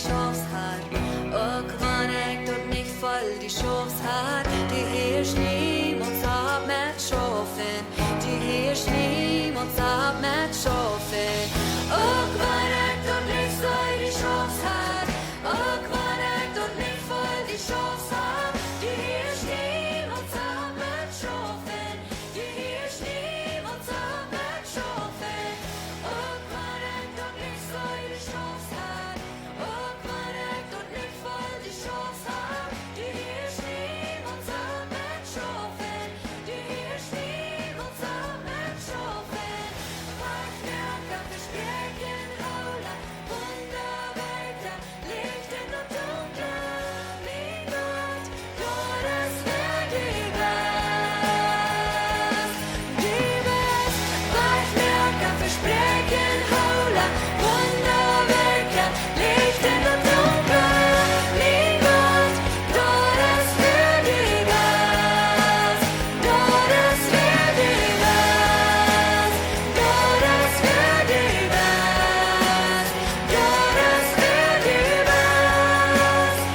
sjofshar. Och man ägt nicht voll die sjofshar. Die hirsch niemals ab mit sjofen. Die hirsch niemals ab mit sjofen. Och man ägt nicht voll die sjofshar. Och man ägt nicht voll die sjofshar. Die hirsch niemals ab mit sjofen. Die hirsch niemals ab mit sjofen. Och man ägt nicht voll die sjofshar. Och man ägt nicht voll die sjofshar. Die hirsch niemals ab mit sjofen. Die hirsch niemals ab mit sjofen. Vart mjölka förspreken hålla. Wunderwerke, Lichten och dunkla. Min Gott, Gottes väg är bäst. Die bäst. Vart mjölka förspreken hålla. Wunderwerke, Lichten och dunkla. Min Gott, Gottes väg är bäst. Gottes väg är bäst. Gottes väg är bäst.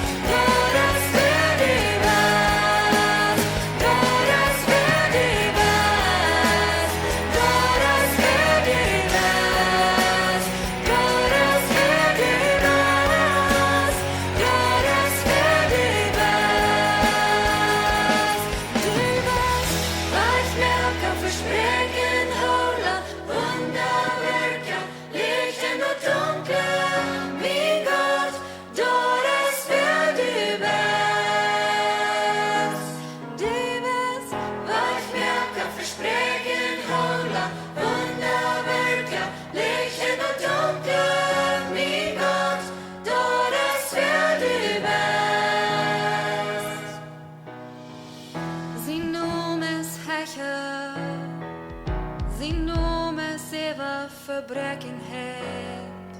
Gottes väg är bäst. Gottes väg är bäst. Gottes väg är bäst. Gottes väg är bäst. Gottes väg är bäst. Gottes väg är bäst. Du är bäst. Vart mjölka förspreken hålla. Wunderwerke, Lichten och dunkla. Min Gott, Gottes väg är bäst. Du är bäst. Vart mjölka förspreken hålla. Wunderwerke, Lichten och dunkla. Min Gott, Gottes väg är bäst. Sie nomes Hecher, sie nomes Eva Verbreckenheit,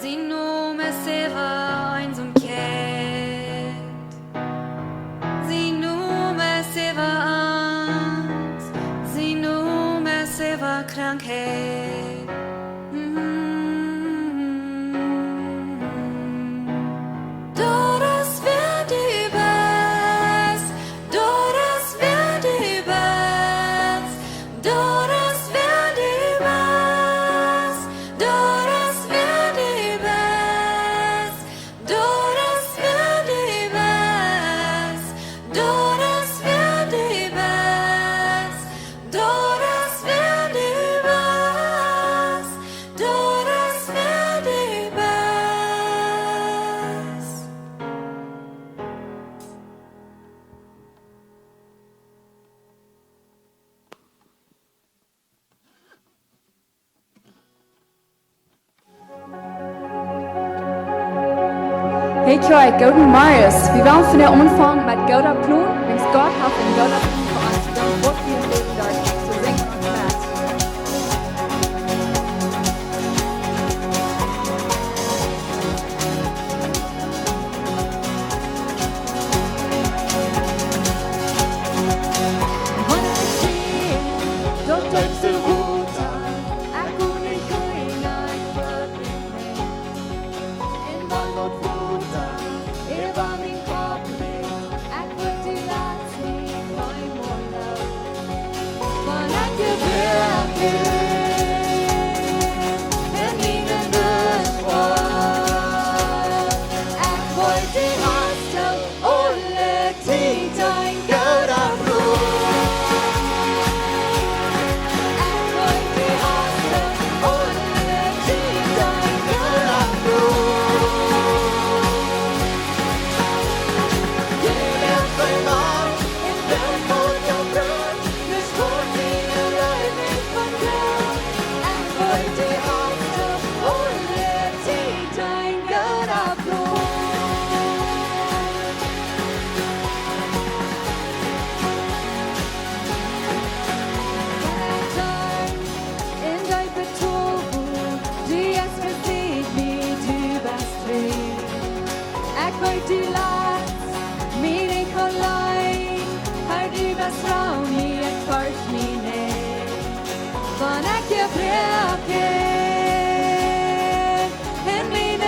sie nomes Eva Einsamkeit, sie nomes Eva Angst, sie nomes Eva Krankheit. Doras wird die bäst, Doras wird die bäst, Doras wird die bäst, Doras wird die bäst, Doras wird die bäst, Doras wird die bäst, Doras wird die bäst, Doras wird die bäst. Hej kjøy, Golden Marius. Vi var for det omfang med et Golden Plon, mens Gott har en Golden Plon for os. Den bort i en lille dag, så ring og mærk. Van ek je breken en mijn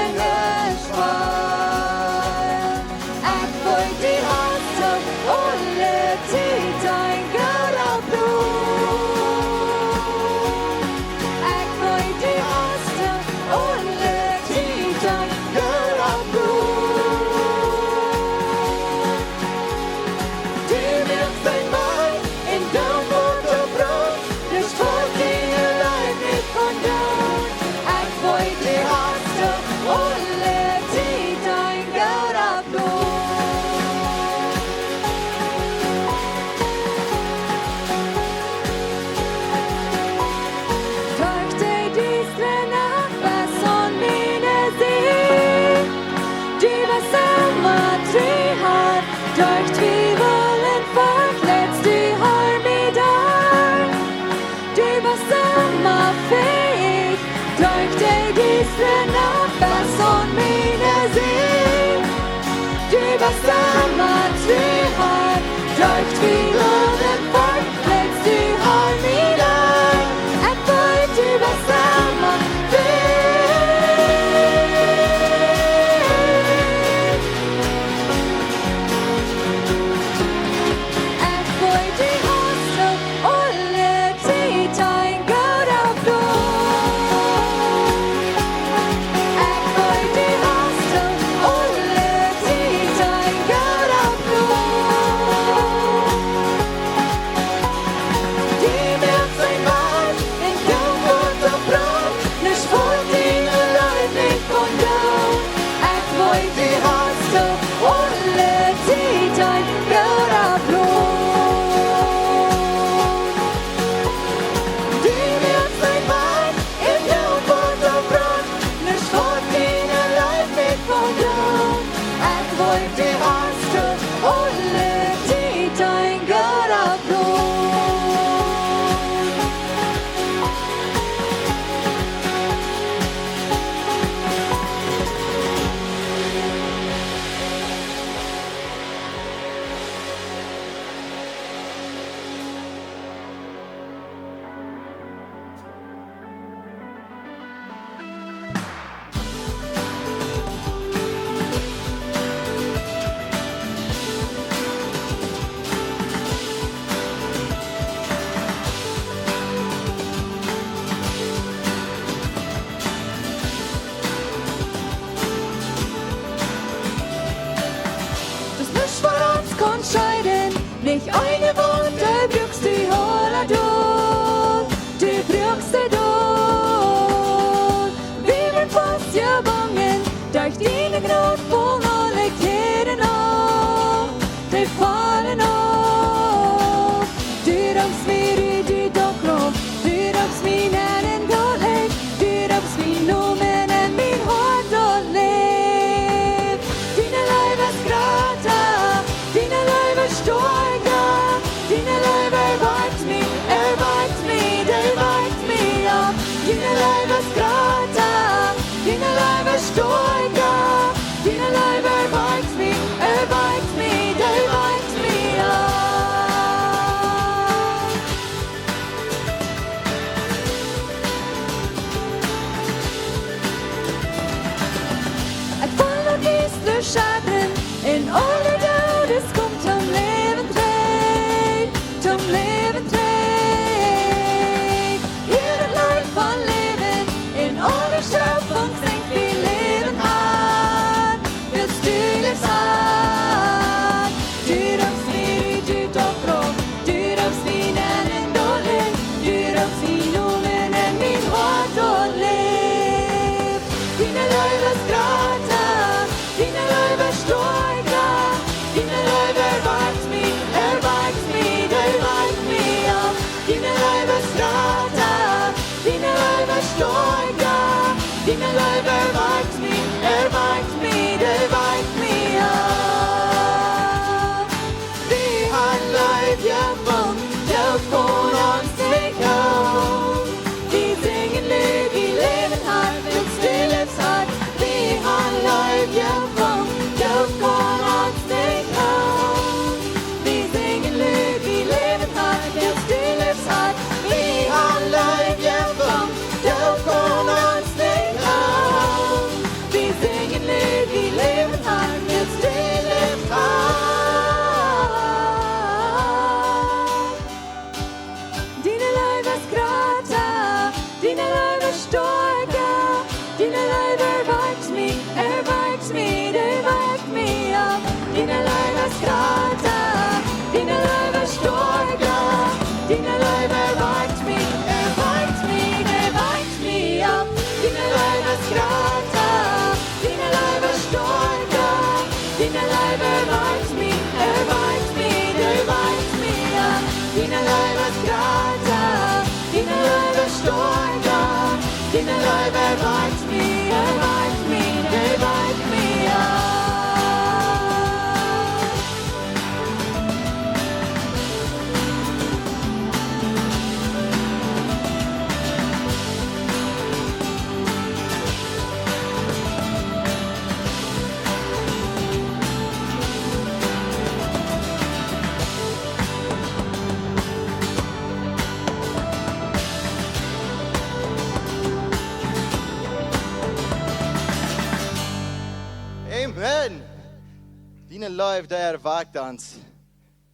Liebe, der erwagt uns.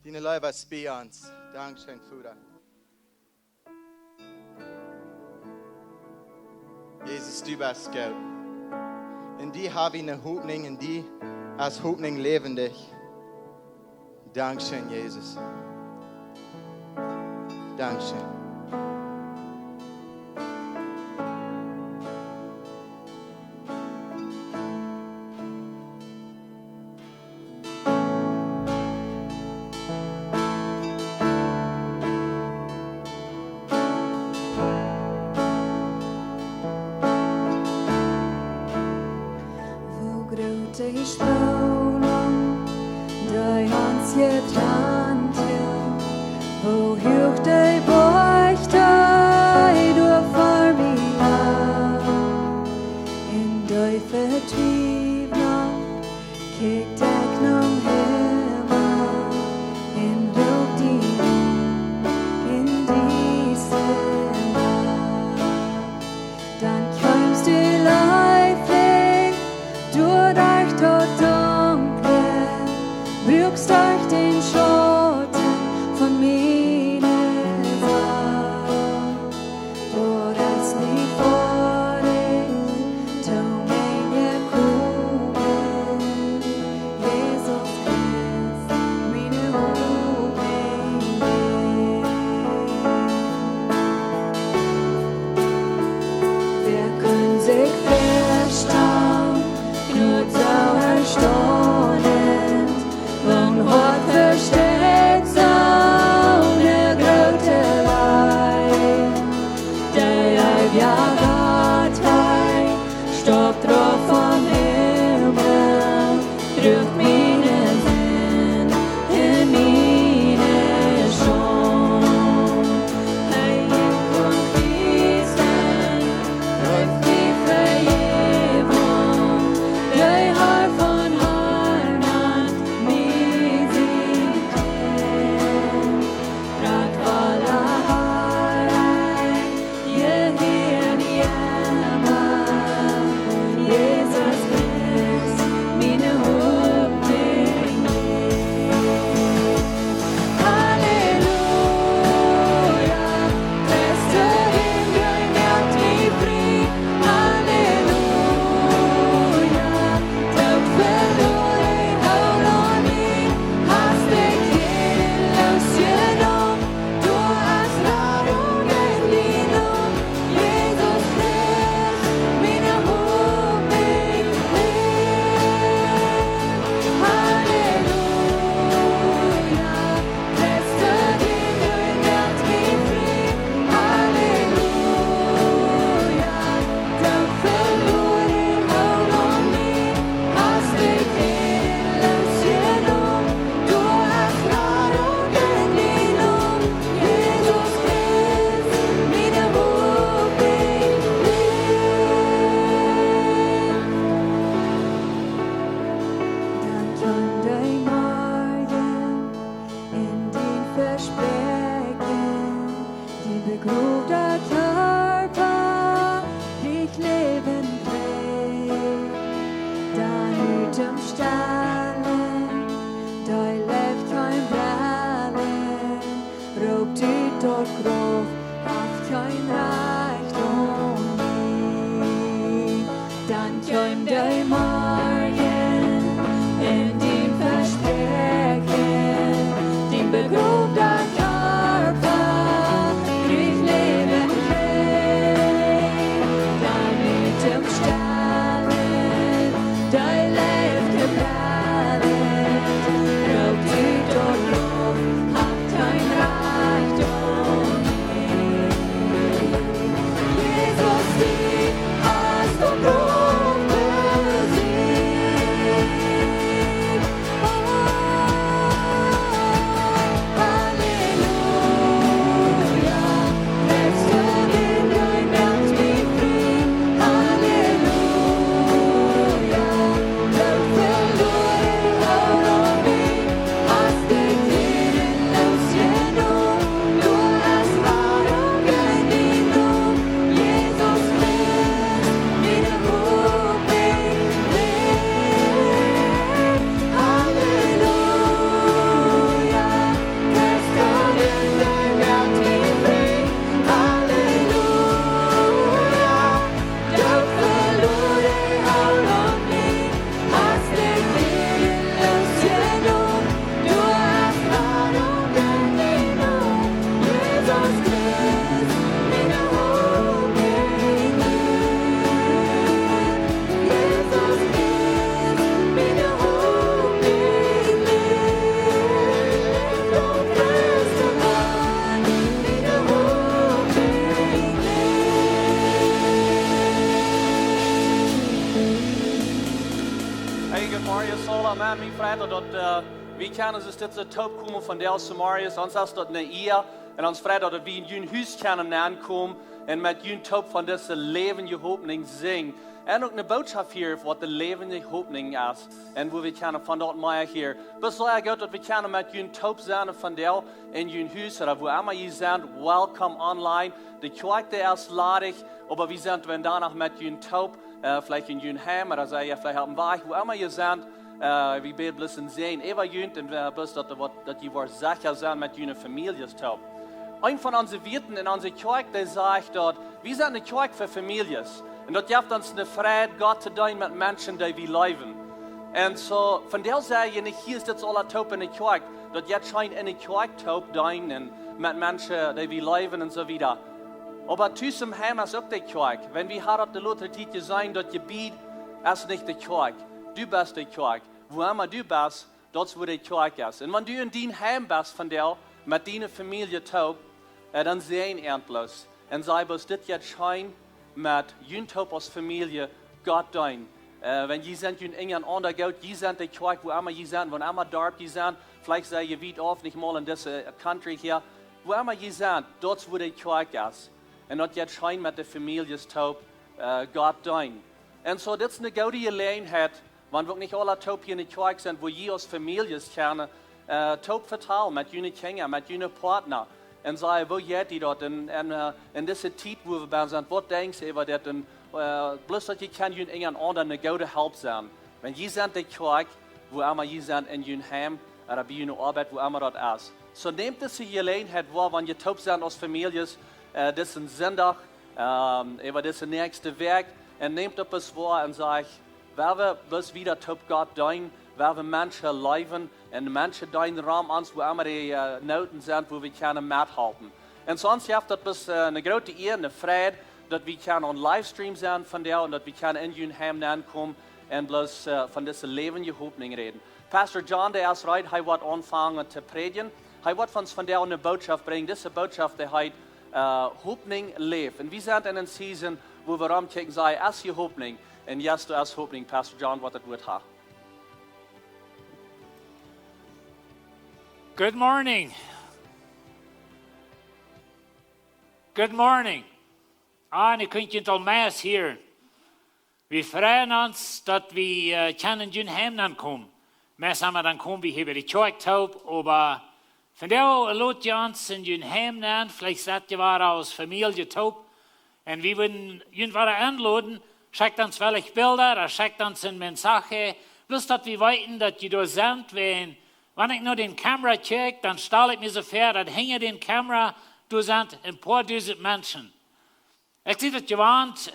Deine Liebe ist bei uns. Dankeschön, Vater. Jesus, du bist gut. In die habe ich eine Hoffnung, in die als Hoffnung lebendig. Dankeschön, Jesus. Dankeschön. Jesus, wie hast du Brot Freitag, dass wir kennen uns jetzt Taub kommen von der aus Samaria, sonst hast du dort eine Ehe. Und uns Freitag, dass wir in ein Haus können ankommen und mit ein Taub von dieser lebenden Hoffnung singen. En ook een boodschap hier wat de levende hoopning is. En hoe we kunnen van dat mij hier. Besluit goed dat we kunnen met jullie top zijn van deel in jullie huis. Of waar immer je zijn, welkom online. De kerk is ladig. Maar we zijn dan danach met jullie top. Vielleicht in jullie heim, oder sei ja vielleicht auf dem Weg. Wo immer je zijn, we beten bloß sehen. Ever jullie en bloß dat je wordt sicher zijn met jullie families top. Ein von unseren Wirten in unserer Kirche, der sagt dort, wir sind eine Kirche für Familien. Und dort gibt uns eine Freude, Gott zu dienen mit Menschen, die wir leben. Und so, von der Seite, nicht hier ist jetzt alle taub in der Kirche. Dort jetzt scheint in der Kirche taub dienen mit Menschen, die wir leben und so weiter. Aber trotzdem Heim ist auch die Kirche. Wenn wir hier auf der Luther-Titel sagen, dort Gebiet ist nicht die Kirche. Du bist die Kirche. Wo immer du bist, dort ist, wo die Kirche ist. Und wenn du in dein Heim bist von der, mit deiner Familie taub, dann sehen endlos. Und sei bloß das jetzt scheint, mit Jüntop aus Familie Gott dein. Wenn je sind in England ander geht, je sind die Kirche, wo immer je sind, wenn immer dort je sind, vielleicht sei je weit auf, nicht mal in dieser Country hier, wo immer je sind, dort wo die Kirche ist. Und dort jetzt scheint mit der Familie taub Gott dein. Und so, das ist eine gute Gelegenheit, wenn wir nicht alle taub hier in der Kirche sind, wo je aus Familie kennen, taub vertrauen mit jenen Kindern, mit jenen Partner. Und sagen, wo geht die dort? In dieser Zeit, wo wir sind, was denkst du über das? Und bloß, dass ich kann in anderen eine gute Hilfe sein. Wenn ihr sind die Kirche, wo immer ihr sind in ihrem Heim oder bei ihrer Arbeit, wo immer das ist. So nehmt diese Gelegenheit wahr, wenn ihr taub seid aus Familien, diesen Sonntag, über diesen nächsten Weg, und nehmt das wahr und sagt, wer wir bis wieder taub Gott dienen, wer wir Menschen leben, und Menschen dienen Raum uns, wo immer die Noten sind, wo wir können mithalten. Und sonst hat das eine große Ehre, eine Freude, dass wir können on Livestream sein von der und dass wir können in ihren Heim ankommen und bloß von dieser lebenden Hoffnung reden. Pastor John, der ist right, er wird anfangen zu predigen. Er wird uns von der eine Botschaft bringen. Diese Botschaft, die heißt Hopninj Läft. Und wir sind in einer Season, wo wir rumkicken, sagen, es ist Hoffnung. Und jetzt du hast Hoffnung, Pastor John, was das wird haben. Good morning. Good morning. Und ich könnte nicht allmählich hier. Wir freuen uns, dass wir in den Heim ankommen. Meist haben wir dann kommen wir hier bei der Kirche taub, aber von der lädt ihr uns in den Heim an, vielleicht seid ihr aus Familie taub, und wir würden irgendwann anladen, schickt uns vielleicht Bilder, oder schickt uns eine Mensage, bloß dass wir weiten, dass die da sind, wenn ich nur den Kamera check, dann stelle ich mir so vor, dass hinter den Kamera, da sind ein paar Dutzend Menschen. Ich sehe das gewohnt,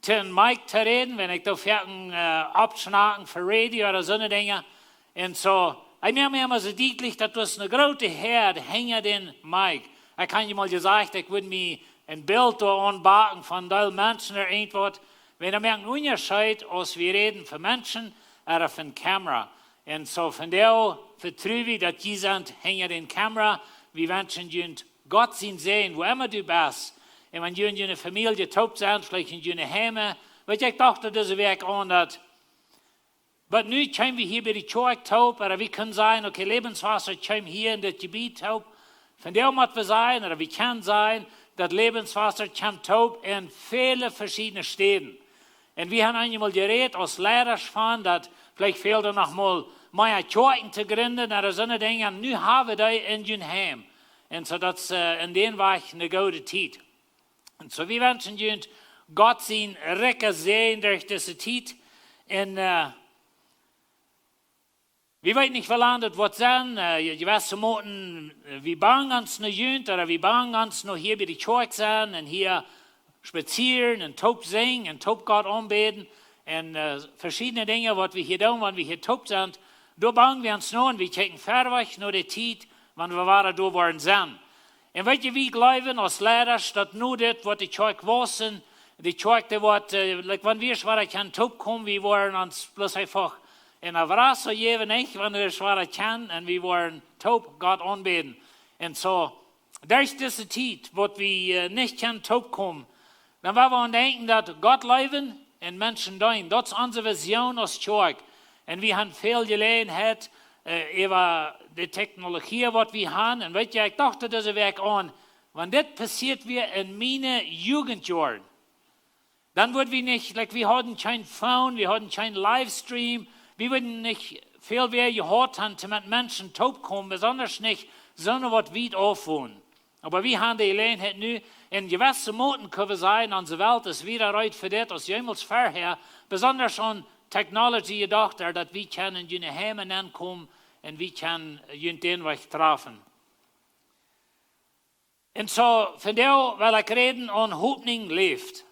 den Mike zu reden, wenn ich da fertig abschnacken für Radio oder so eine Dinge. Und so, ich merke mir immer so deutlich, dass das eine große Herde hinter den Mike. Ich kann dir mal gesagt, ich würde mir ein Bild da anbauen von den Menschen oder irgendwas. Wenn er merkt, Unterschied, als wir reden für Menschen oder für eine Kamera. Und so von der vertraue ich, dass die sind hinter den Kamera, wie Menschen Gott sehen, wo immer du bist. Und wenn du in deiner Familie taub sind, vielleicht in deiner Heime, weil ich dachte, das Werk anders. Aber nun kommen wir hier bei der Kirche taub, oder wir können sagen, okay, Lebenswasser kommen hier in das Gebiet taub. Von der muss wir sein, oder wir können sein, dass Lebenswasser kommt taub in viele verschiedene Städten. Und wir haben einmal geredet, als Leidenschaft, dass vielleicht fehlt er noch mal mehr Kirchen zu gründen, oder so eine Dinge. Und nun haben wir die in den Heim. Und so, das in den war ich eine gute Zeit. Und so, wir wünschen uns Gott sehen, Recker sehen durch diese Zeit. Und wir wissen nicht, wie lange das wird sein. Ich weiß zu Moten, wir bauen uns noch jünt, oder wir bauen uns noch hier bei der Kirche sein, und hier spazieren, und taub singen, und taub Gott anbeten, und verschiedene Dinge, was wir hier tun, wenn wir hier taub sind. Da bauen wir uns noch, und wir checken fertig noch die Zeit, wenn wir waren, da waren sind. Und weißt du, wie glauben als Lehrer, dass nur das, was die Kirche wissen, die Kirche, die wird, wenn wir schwer kein taub kommen, wir waren uns bloß einfach in der Straße geben, nicht, wenn wir schwer kennen, und wir waren taub Gott anbeten. Und so, durch diese Zeit, wo wir nicht kein taub kommen, dann werden wir denken, dass Gott leben und Menschen dienen. Das ist unsere Vision als Kirche. Und wir haben viel Gelegenheit über die Technologie, was wir haben. Und weißt du, ich dachte diese Weg an, wenn das passiert wir in meinen Jugendjahren, dann würden wir nicht, wir hatten kein Phone, wir hatten kein Livestream, wir würden nicht viel mehr gehört haben, mit Menschen taub kommen, besonders nicht so was weit aufwohnen. Aber wir haben die Gelegenheit nu, in gewissen Monaten können wir sagen, unsere Welt ist wieder reut für das, als jemals vorher, besonders an Technology gedacht, dass wir können in die Heimen ankommen und wir können den Weg treffen. Und so, von der will ich reden an Hopninj Läft.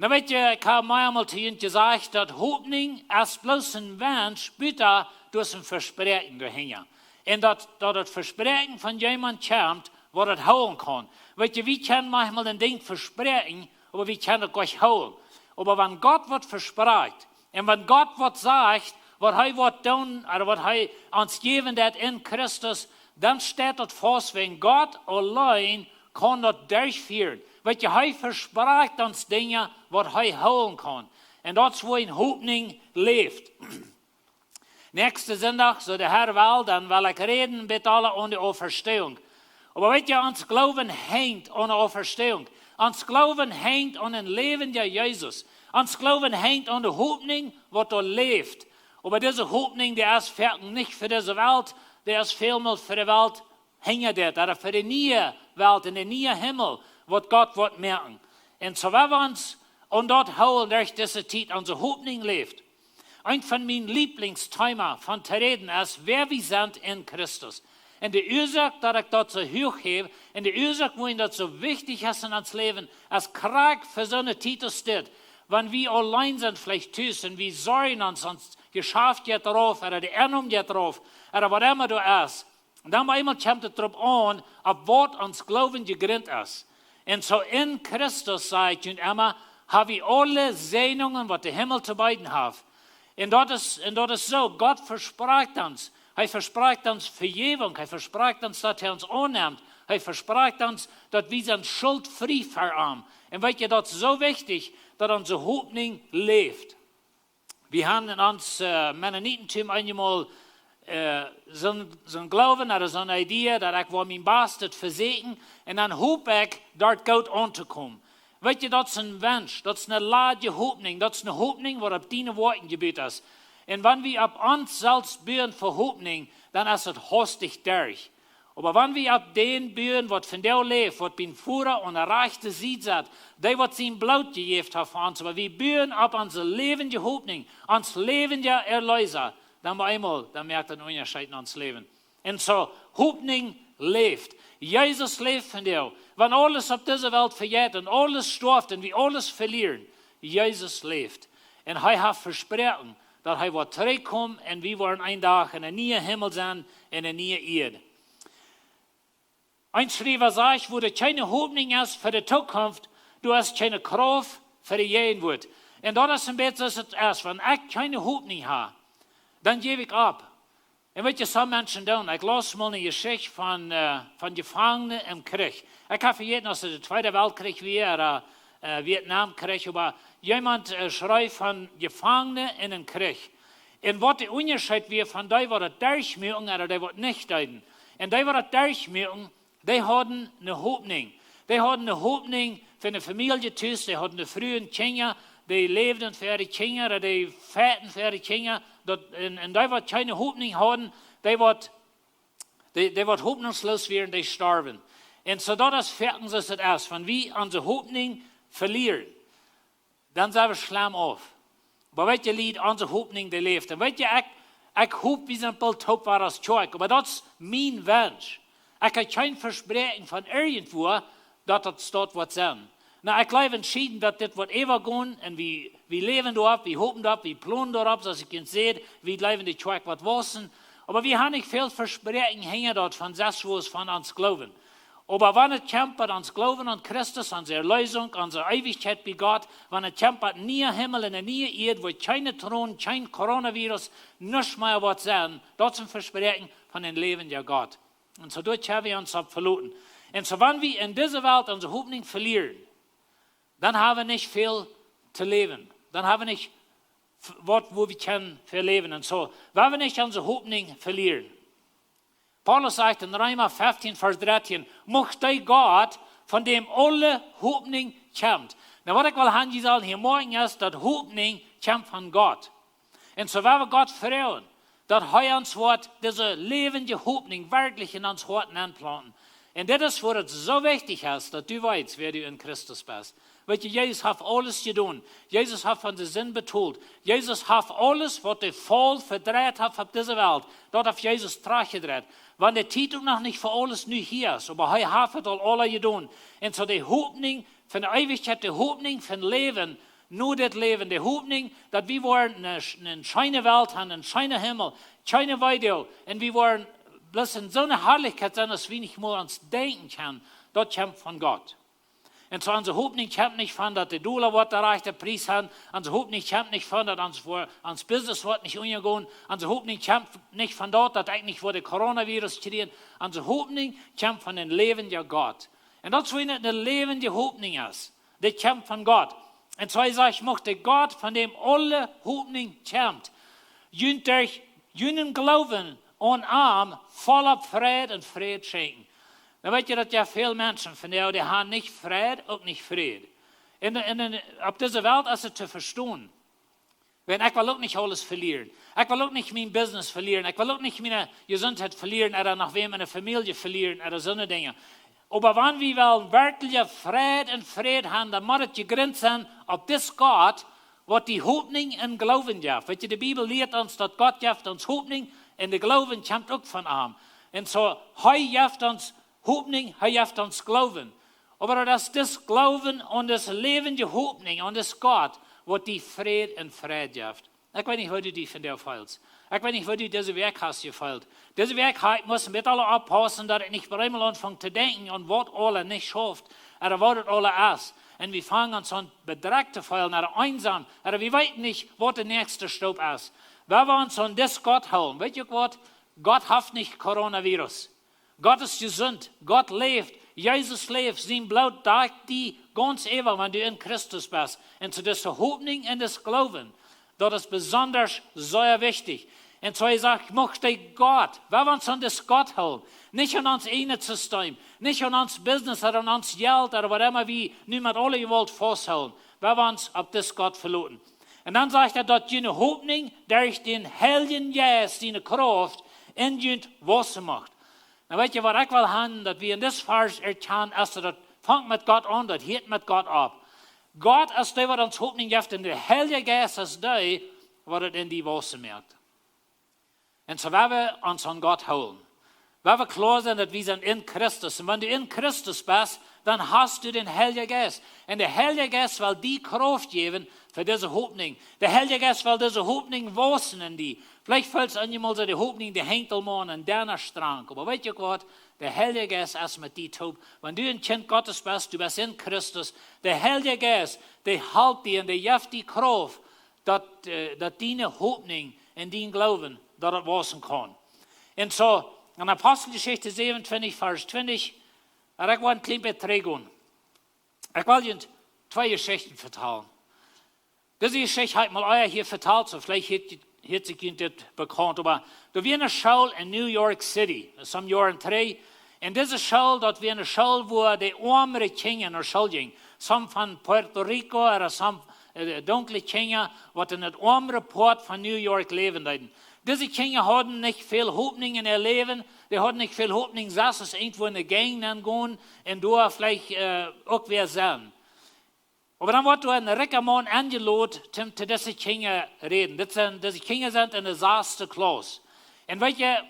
Na weet je, ich habe manchmal zu Ihnen gesagt, dass Hopninj ist bloß ein Wunsch, später durch ein Versprechen dahinter. Und dass das Versprechen von jemandem kommt, was das holen kann. Weet je, wir können manchmal ein Ding versprechen, aber wir können es gar nicht holen. Aber wenn Gott was verspricht, und wenn Gott was sagt, was er wird tun, oder was er uns geben wird in Christus, dann steht das fest, wenn Gott allein kann das durchführen. Weet je, er verspricht uns Dinge, was er holen kann. Und das ist, wo ein Hopninj leeft. Nächste Sonntag, so der Herr will, dann will ich reden mit allen an der Auferstehung. Aber weet je, ons Glauben hängt an der Auferstehung. Ons Glauben hängt an den Leben der Jesus. Ons Glauben hängt an der Hopninj, was da leeft. Aber diese Hopninj, der ist fertig nicht für diese Welt, der ist vielmal für die Welt hängen dort, oder für die neue Welt, in den neuen Himmel, was Gott wird merken. Und so wenn wir uns an dort holen, durch diese Zeit, unser Hopninj leeft. Ein von meinen Lieblingsthemen von zu reden ist, wer wir sind in Christus. Und die Ursache, dass ich das so hoch habe, und die Ursache, wo das so wichtig ist in uns Leben, als Krieg für so eine Titel steht, wenn wir allein sind, vielleicht tust, und wir sorgen uns geschafft geht drauf, oder die Ernung geht drauf, oder was immer du ist. Und dann einmal kommt es darauf an, ob was uns Glauben gegründet ist. Und so in Christus, sagt und immer, habe ich alle Segnungen, was der Himmel zu beiden hat. Und das ist so, Gott verspricht uns. Er verspricht uns Vergebung. Er verspricht uns, dass er uns annimmt. Er verspricht uns, dass wir sind schuldfrei verarmen. Und weißt du, das ist so wichtig, dass unser Hopninj leeft. Wir haben in uns Mennonitentum einmal so ein Glauben oder so eine Idee, dass ich mein Bestes versehen und dann hoffe ich, dort gut anzukommen. Weißt du, das ist ein Wunsch, das ist eine lade Hopninj, das ist eine Hopninj, was auf deine Worten gebet ist. Und wenn wir ab uns selbst büren für Hopninj, dann ist es hastig durch. Aber wenn wir ab den büren, was von der lebt, was bin Führer und erreichte Sieg hat, der wird sein Blut gegeben hat für uns, aber wir büren ab unser lebende Hopninj, uns lebende Erlöser, dann merkt er einen Unterschied in uns Leben. Und so, Hopninj leeft. Jesus leeft von dir. Wenn alles auf dieser Welt vergeht und alles stirbt und wir alles verlieren, Jesus leeft. Und er hat versprochen, dass er wird zurückkommen und wir wollen einen Tag in einem neuen Himmel sein, in einer neuen Erde. Ein Schreiber sagt, wo du keine Hopninj hast für die Zukunft, du hast keine Kraft für die Gegenwart. Und das ist ein bisschen so erst, wenn ich keine Hopninj habe, dann gebe ich ab. Und was some Menschen tun, ich las mal eine Geschichte von Gefangenen im Krieg. Ich habe vergessen, dass es der Zweite Weltkrieg war, oder Vietnamkrieg, aber jemand schreibt von Gefangenen in den Krieg. Und was der Unterschied war von denen, die das durchmachen, oder die, die nicht tun. Und die, die das durchmachen, die hatten eine Hopninj. Die hatten eine Hopninj für eine Familie, die hatten eine frühe Kinder, die lebten für die Kinder, oder die fetten für die Kinder. Und die, die keine Hopninj haben, die wird hoffnungslos werden, die sterben. Und so das fertig ist es erst. Wenn wir unsere Hopninj verlieren, dann sind wir schlimm auf. Aber weißt du, Lied, unsere Hopninj, die lebt. Und weißt du, ich hoffe, wir sind bald taub war als Zeug. Aber das ist mein Wunsch. Ich habe kein Versprechen von irgendwo, dass das dort wird sein. Na, ich glaube entschieden, dass das wird ewig gehen und wir leben dort, wir hoffen dort, wir planen dort, so dass ich sehe, wir leben die Zeug wird wissen. Aber wir haben nicht viel Versprechen hängen dort von das, wo es von uns glauben. Aber wenn es kommt bei uns Glauben an Christus, an seine Erlösung, an seine Ewigkeit bei Gott, wenn es kommt bei nie Himmel und nie Erde, wo keine Thron, kein Coronavirus, nichts mehr wird sein, das ist ein Versprechen von dem Leben der Gott. Und so dort haben wir uns verloren. Und so wenn wir in dieser Welt unsere Hopninj verlieren, dann haben wir nicht viel zu leben. Dann haben wir nicht wo wir können verleben und so. Weil wir nicht unsere Hoffnung verlieren. Paulus sagt in Römer 15, Vers 13, mochte Gott, von dem alle Hoffnung kommt. Na, was ich will haben, die sagen hier morgen ist, dass Hoffnung kommt von Gott. Und so, wenn wir Gott freuen, dass er uns wird, diese lebende Hoffnung wirklich in uns Herzen anplanten. Und das ist, wo es so wichtig ist, dass du weißt, wer du in Christus bist. Weil Jesus hat alles getan. Jesus hat von der Sinn betont. Jesus hat alles, was der voll verdreht hat auf dieser Welt, dort hat Jesus gedreht. Wenn der Titel noch nicht für alles nur hier ist, aber er hat es alle getan. Und so die Hoffnung von der Ewigkeit, die Hoffnung von Leben, nur das Leben, die Hoffnung, dass wir wollen eine schöne Welt haben, einen schönen Himmel, schöne Weide, und wir wollen bloß in so einer Herrlichkeit sein, dass wir nicht mal uns denken können, das kommt von Gott. Und so unsere Hoffnung kommt nicht von, dass die Dollar wird erreicht, der Preis haben. Unsere Hoffnung kommt nicht von, dass uns Business wird nicht umgehen. Unsere Hoffnung kommt nicht von dort, dass eigentlich vor der Coronavirus kriegen. Unsere Hoffnung kommt von dem lebenden Gott. Und das, was eine lebende Hoffnung ist, das kommt von Gott. Und so ich möchte Gott, von dem alle Hoffnung kommt, durch jenen Glauben und Arm voller Frieden und Frieden schenken. Dan weet je dat ja veel mensen van jou, die haben nicht Frieden, auch nicht Frieden. Auf dieser Welt ist es zu verstehen. Wenn ich will auch nicht alles verlieren. Ich will auch nicht mein Business verlieren. Ich will auch nicht meine Gesundheit verlieren oder nach wem meine Familie verlieren oder so eine Dinge. Aber wenn wir wirklich Frieden haben, dann muss es gegrenzt sein auf das Gott, was die Hoffnung und Glauben gibt. Weet je, die Bibel lehrt uns, dass Gott gibt uns Hoffnung und der Glauben kommt auch von ihm. Und so, er gibt uns Hoffnung, er gibt uns Glauben. Aber das Glauben und das lebende Hoffnung und das Gott, was die Frieden und Frieden gibt. Ich weiß nicht, wo du die von dir fehlst. Ich weiß nicht, wo du diese Werk hast gefällt. Diese Werk muss mit alle aufpassen, dass ich nicht bei einmal anfange zu denken und was alle nicht schafft, oder was alle ist. Und wir fangen uns an Betrag zu feilen, oder einsam, oder wir wissen nicht, was der nächste Stopp ist. Wenn wir uns an das Gott holen, weißt du was? Gott hat nicht Coronavirus. Gott ist gesund, Gott lebt, Jesus lebt, sein Blut deckt die ganz ewig, wenn du in Christus bist. Und zu dieser Hoffnung und das Glauben, das ist besonders sehr wichtig. Und so ich sage, möchte Gott, wenn wir uns an das Gott holen, nicht an uns eigenen System, nicht an uns Business oder an uns Geld oder was immer wir niemand alle gewollt festhalten, wenn wir uns auf das Gott verlassen. Und dann sagt er, dass deine Hoffnung durch den Heiligen Geist, deine Kraft, in dir Wasser macht. Na weet je wat ik wil hebben, dat we in dit vers erkennen, als dat vangt met God aan, dat hört met God op. God is die wat ons Hoffnung geeft, en de Heilige Geist is die wat het in die Wasser merkt. En zo werden we ons aan God houden. Weil wir klar sind, dass wir sind in Christus. Und wenn du in Christus bist, dann hast du den Heiligen Geist. Und der Heilige Geist will die Kraft geben für diese Hoffnung. Der Heilige Geist will diese Hoffnung wachsen in die. Vielleicht fällt es an jemand so die Hoffnung, die hängt mal an deiner Strang. Aber weißt du was? Der Heilige Geist ist mit dir taub. Wenn du ein Kind Gottes bist, du bist in Christus. Der Heilige Geist, der hält dir und der gibt die Kraft, dass deine Hoffnung in dein Glauben, dass es wachsen kann. Und so, in Apostelgeschichte 27, Vers 20, ich will ein klein bisschen trägen. Ich will Ihnen 2 Geschichten vertellen. Diese Geschichte hat mal euer hier vertelt, so vielleicht hat sich Ihnen das bekannt. Aber da war eine Schule in New York City, das haben Jahren 3. Und diese Schule, dort war eine Schule, wo die ärmere Kinder in der Schule gingen. Some von Puerto Rico oder some dunkle Kinder, die in der ärmeren Port von New York leben. Diese Kinder hatten nicht viel Hoffnung in ihr Leben. Die hatten nicht viel Hoffnung, dass es irgendwo in der Gang dann gehen und da vielleicht auch wer sein. Aber dann wurde ein reicher Mann eingeladen, um zu diesen Kindern reden. Diese Kinder sind in der 6. Klasse. Und weißt du,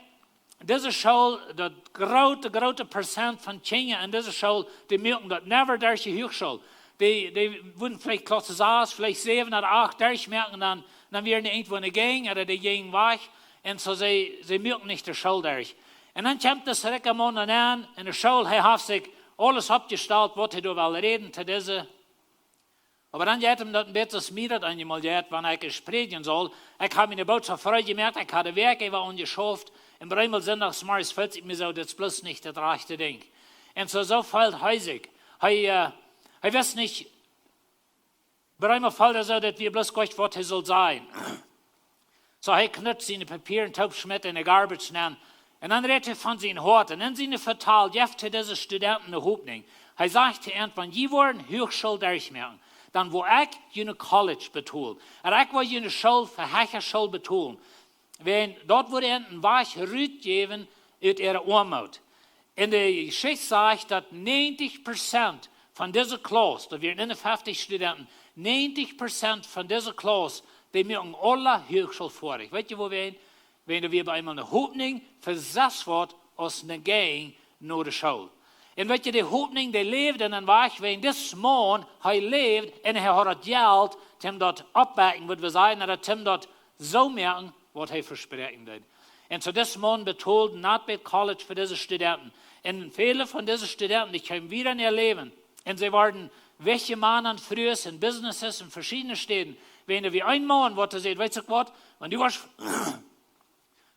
diese Schule, das große Prozent von Kindern in dieser Schule, die merken das never durch die Hochschule. Die würden vielleicht Klasse 6, vielleicht 7 oder 8 durchmerken, dann wären die irgendwo in der Gang oder die gehen weg. Und so sie merken nicht die Schule durch. Und dann kommt das reiche Mann an in der Schule, er hat sich alles abgestellt, was er da will reden zu diese. Aber dann hat ihm das ein bisschen Miet einmal gehabt, wenn ich sprechen soll. Ich habe meine Botschaft frei gemerkt, ich hatte Werk über ungeschafft. Im Breimel sonntags morgens fühlt sich mir so, das ist bloß nicht das rechte Ding. Und so fällt häusig. Er weiß nicht, Aber einmal fällt er so, dass wir bloß gleich, was er soll sein. So er knüpft seine Papier und Taubschmidt in der Garbage an. Und dann redet er von seinen Horten. Und dann sind er verteilt, jetzt für diese Studenten in Hopninj. Er sagt irgendwann, je wollen Hochschule durchmachen. Dann wo ich eine College betone. Und ich will eine Schule für höhere Schule betonen. Wenn dort wurde ein Weich rütgeben uit ihre Armut. In der Geschichte sagt, dass 90% von dieser Klasse, da wären 51 Studenten, 90% von dieser Klasse, die mögen alle Hochschule vorig. Weißt du, wo wir sind? Wenn wir bei einer Hopninj versetzt wird, aus einer Gang nach der Schule. Und weißt du, die Hopninj, die lebt in einem Weg, wenn das Mann, er lebt, und er hat das Geld, um dort abbacken, würde wir sagen, oder um dort so merken, was er versprechen wird. Und so das Mann betont, not bei College für diese Studenten. Und viele von diesen Studenten, die kommen wieder in ihr Leben. Und sie werden welche Männer früher in Businesses in verschiedenen Städten. Wenn wir ein Mann, was er sagt, weißt du was,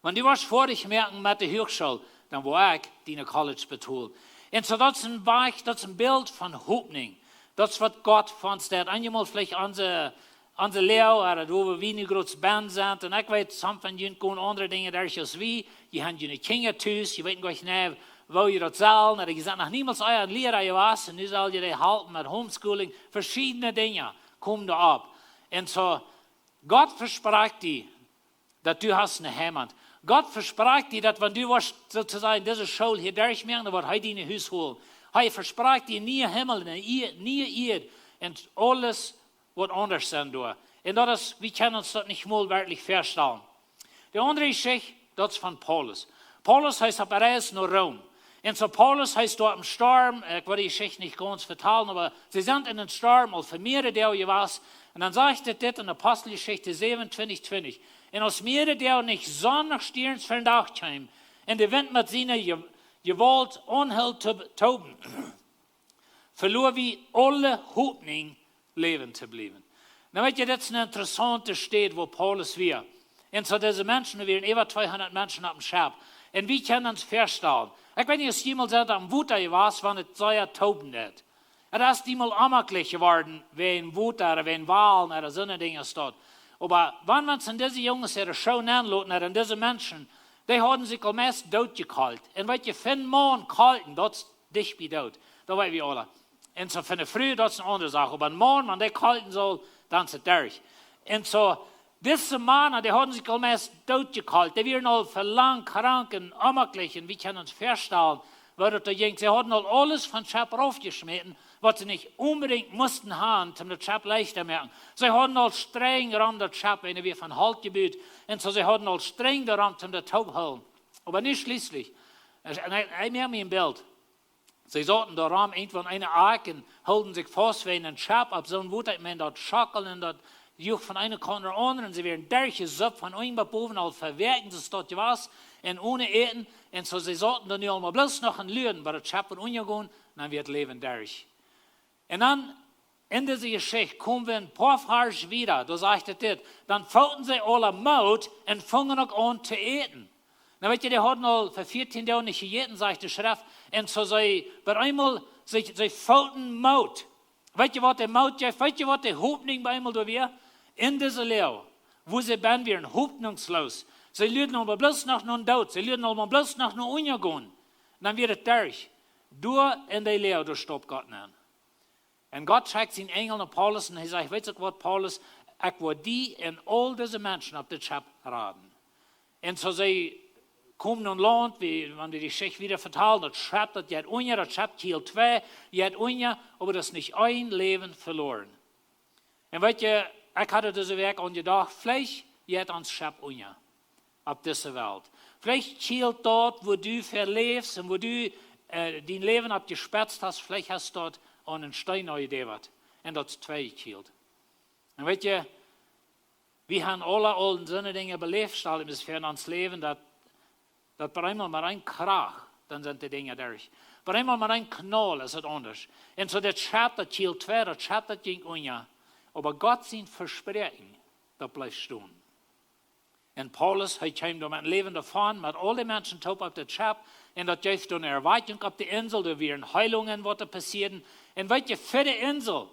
wenn du was vor dich merken mit der Hochschule, dann war ich die College betont. Und so das ist ein Weg, das ist ein Bild von Hopninj. Das ist, was Gott von uns hat. Einmal vielleicht unsere Lehrer, oder wo wir wie eine große Band sind. Und ich weiß, some von ihnen gehen andere Dinge durch als wir. Die haben ihre Kinder tüß, die wissen gar nicht, wo ihr das sollen. Oder gesagt, noch niemals euer Lehrer was. Und nu soll ihr die halten mit Homeschooling. Verschiedene Dinge kommen da ab. Und so, Gott verspricht dir, dass du hast eine Heimat. Gott verspricht dir, dass wenn du was sozusagen diese Schule hier durchmachen, dann wird er dir ein Haus holen. Er verspricht dir nie Himmel, nie Erde und alles wird anders sein. Und das ist, wir können uns das nicht mal wirklich feststellen. Die andere Geschichte, das ist von Paulus. Paulus heißt auf Reise nach Rom. Und so Paulus heißt dort im Sturm, ich will die Geschichte nicht ganz vertellen, aber sie sind in den Sturm, und für mehrere Tage was. Und dann sagt er das in Apostelgeschichte 27:20. Und aus mehrere Tage nicht Sonne stierens für den Tag kam, und der Wind mit seiner Gewalt unheil toben, verlor wie alle Hopninj leben zu bleiben. Na, weißt du, das ist eine interessante Stadt, wo Paulus war. Und so diese Menschen, wir waren über 200 Menschen auf dem Schab. Und wir können uns feststellen, ich weiß nicht, ob es jemals am Wutter war, wenn es sehr toben hat. Das ist jemals ammerlich geworden, wenn Wutter oder wenn Wahlen oder so eine Dinge steht. Aber wenn man in diese Jungs ihre Show anlassen, oder diese Menschen, die haben sich am meisten tot gekalt. Und wenn ihr für einen Mann kalten, das ist dicht wie tot. Da weiß wir alle. Und so für eine Früh, das ist eine andere Sache. Aber ein Mann, wenn der kalten soll, dann ist es durch. Und so, diese Männer, die haben sich am meisten tot gekalt. Die werden all verlangt, krank und ammerlich. Und wir können uns feststellen, was da ging. Sie hatten all alles von Schab raufgeschmissen, was sie nicht unbedingt mussten haben, um das Schab leichter merken. Sie hatten all streng daran, das Schab, wenn wir von Halt gebüht. Und so, sie hatten all streng daran, um das Taub holen. Aber nicht schließlich. Ich merke mir ein Bild. Sie sollten daran irgendwann eine Arken, halten sich fest, wenn ein Schab ab so ein Wut, man dort schackeln und dort jucht von einer Korn nach anderen. Sie werden durchgesuppt von einem Boven, all verwerken, das dort was, und ohne Eten. Und so, sie sollten dann ja mal bloß noch ein Lüden, bei der Schab und umgehen, dann wird Leben durch. Und dann, in dieser Geschichte, kommen wir ein paar Jahre wieder, da sagt er das, dann folgten sie alle Mut und fangen auch an zu eten. Na, weißt du, die hatten all für 14 Tage nicht gegessen, sagt die Schrift, und so sie, bei einmal, sie folgten Mut. Weißt du, was der Mut ist? Weißt du, was der Hopninj bei einmal da war? In dieser Lehre, wo sie ben wären, hoffnungslos. Sie lüden aber bloß noch nun Tod, sie lüden aber bloß noch nur Untergehen. Dann wird es durch. Durch in der Lehre, da stoppt Gott nicht. Und Gott schickt seinen Engel nach Paulus und er sagt, weißt du was, Paulus, ich will die und all diese Menschen auf das Schab raten. Und so sie kommen und lernen, wenn wir die Geschichte wieder vertalen, das Schab, das hat unja, das Schab Kiel 2, hat unja, aber das ist nicht ein Leben verloren. Und weißt du, ich hatte diese Werk an gedacht, vielleicht hat uns Schab unja auf dieser Welt. Vielleicht Kiel dort, wo du verlebst und wo du dein Leben abgespetzt hast, vielleicht hast du dort an einen Stein gedewert. Und das ist 2 Kiel. Und weißt du, wir haben alle so eine Dinge belebt, stellen wir für uns Leben, dass bei einmal mal ein Krach, dann sind die Dinge durch. Bei einmal mal ein Knoll ist es anders. Und so das Schab, das Kiel 2, das Schab, das ging unja. Aber Gott sein Versprechen, das bleibt stehen. Und Paulus, er kam da mit Leben davon, mit all den Menschen top auf das Schab, und das gibt eine Erweiterung auf der Insel, da werden Heilungen, was da passieren. Und weißt du, für die Insel,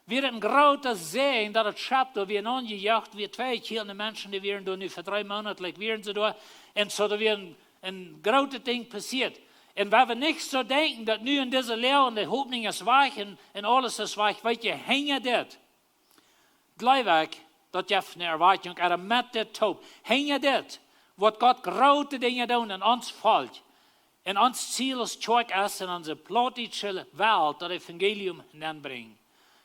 Weer een grote zee dat het schapt, door weer aangejaagd, weer 2 kielende mensen, die weer nu voor 3 maanden, like weer ze door. En zo er weer een grote ding passiert. En waar we niet zo denken, dat nu in deze leeuw, en de Hopninj is weg, en alles is weg, weet je, hang dit. Gelijk, dat je naar erwartung, er met dit top. Hang dit, wat God grote dingen doen in ons volk. En ons ziel is tjoik is in onze plotische wereld, dat evangelium hinbrengen.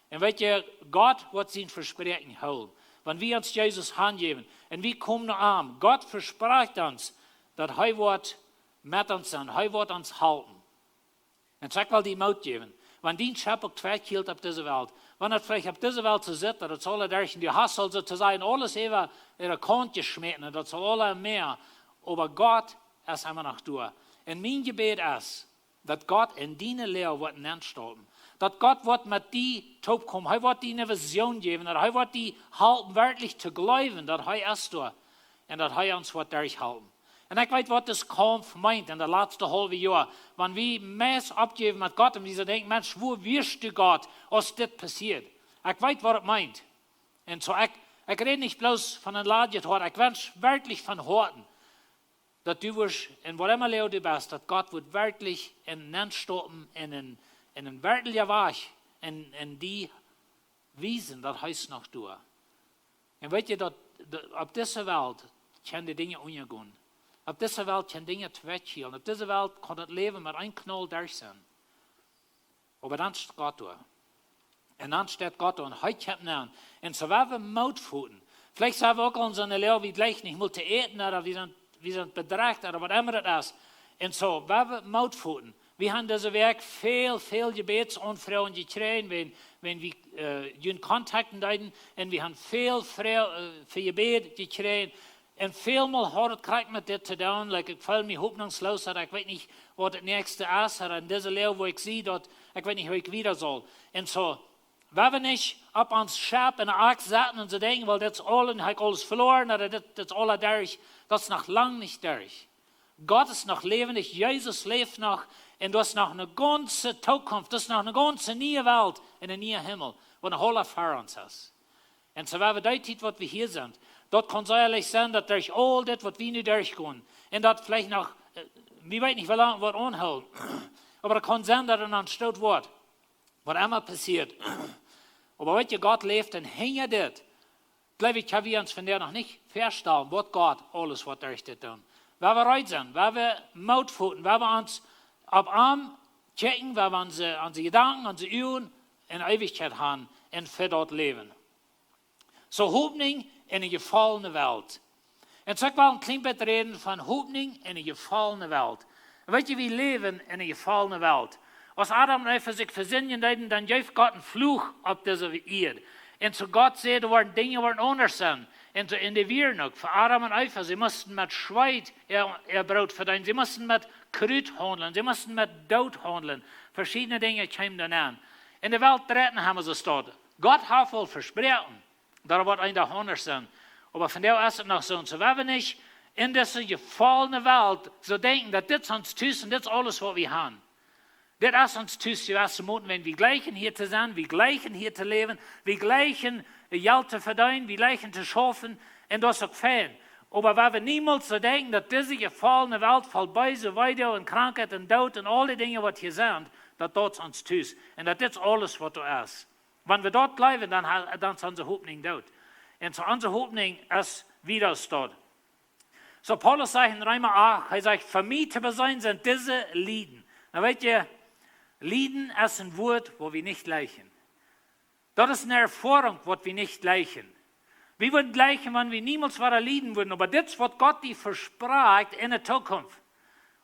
En weet je, God wordt zijn verspreken houden. Wanneer we ons Jezus handgeven en we komen naar hem, God verspreekt ons dat hij wordt met ons zijn, hij wordt ons houden. En zeg wel die moed geven. Want die schep ook 2 hield op deze wereld. Wanneer het vielleicht op deze wereld te zitten, dat zal er in die hassel zo te zijn, alles even in een kantje schmeten, dat zal alle meer. Maar God is immer nog door. En mijn gebed is, dat God in die leer wordt aanstoten. Dat God wordt met die top komen. Hij wordt die een vision geven. Dat hij wordt die halten werkelijk te geloven. Dat hij is door. En dat hij ons wordt durchhalten. En ik weet wat das kampf meint in de laatste halve jaar. Wanneer we mes opgeven met God. En we denken, mens, wo wirst du God, als dit passiert? Ik weet wat het meint. En zo, ik red niet bloos van een laadje het hoort. Ik wens werkelijk van horten. Dat du wirst, in wat immer leeuw du bist, dat God wordt werkelijk in aanstoten in een werkelijke weg. En die wijzen dat hij es nog doet. En weet je, dat op deze wereld kan die dingen ondergaan. Op deze wereld kan dingen tweeschelen. Op deze wereld kan het leven met een knal durch zijn. Maar dan staat God door. En dan staat God door en hij komt aan. En zo hebben we moed voelen. Vielleicht zijn we ook ons in de leeuw wie gleich niet moeten eten, of we zijn bedreigd, of wat immer het is. En zo, we hebben moed voelen. We hebben deze week veel gebedsanvragen gekregen, wenn we in contacten deiden. En we hebben veel voor gebed gekregen. En veelmaal had het krijg met dit te doen. Like, ik voel me hoopningsloos dat ik weet niet wat het nächste is. En deze leeuw waar ik zie dat ik weet niet hoe ik wieder zal. En zo, we hebben niet op ons schap en aak zaten en ze denken, wel, dit is al en heb ik alles verloren, of dit is alle durch. Dat is nog lang niet durch. God is nog levendig, Jezus leeft nog. En dat is nog een ganze toekomst, dat is nog een ganze nieuwe wereld en een nieuwe hemel, wat een hele voor ons is. En zo hebben we die tijd wat we hier zijn. Dat kan zekerlijk zijn dat durch al dit wat we nu durchgaan. En dat vielleicht nog, we weten niet hoe lang het wordt aanhouden. Maar het kan zijn dat er een stoot wordt. Wat immer passiert. Maar weet je, God leeft en hing dit. Glaube ich, haben wir uns von der noch nicht verstanden, was Gott alles wat durch dit doen. Waar we reit zijn, waar we moed voelen, waar we ons op arm checken, waar we onze gedanken, onze uren in Ewigkeit haben en für dort leven. Zo Hopninj in een gefallene wereld. En zo ik wel een klein beetje reden van Hopninj in een gefallene wereld. Weet je, we leven in een gefallene wereld. Als Adam en Eva zich verzinnen deden, dan geeft God een vloeg op deze eerd. En zo God zei, er worden dingen worden anders zijn. En zo in de weer ook. Voor Adam en Eva, ze moesten met schweit ihr brood verdienen. Ze moesten met kruid handelen. Ze moesten met dood handelen. Verschillende dingen kwamen dan aan. In de wereld retten hebben ze staan. God heeft wel versproken. Dat wordt een dag anders zijn. Maar van daar is het nog zo. Zo we hebben niet in deze gefallene wereld zo denken dat dit is ons thuis en dit is alles wat we hebben. Dit is ons thuis, juist moeten wenn we gleichen hier te zijn, we gleichen hier te leven, we gleichen geld te verdienen, we gleichen te schaffen en dat is ook fijn. Maar waar we niemals zo denken dat deze gefallene wereld voorbij zo weiter en krankheid en dood en al die dingen wat hier zijn, dat is ons thuis. En dat is alles wat er is. Wanneer we dort blijven, dan is onze Hopninj dood. En zo onze Hopninj is wieder staat. So Paulus zegt in Römer 8, hij zegt, voor mij te zijn zijn deze Lieden. Nou weet je, Lieden is een woord waar we niet lijken. Dat is een ervaring wat we niet lijken. We worden lijken wanneer we niemals waren Lieden worden, maar dit is wat God die verspraakt in de toekomst.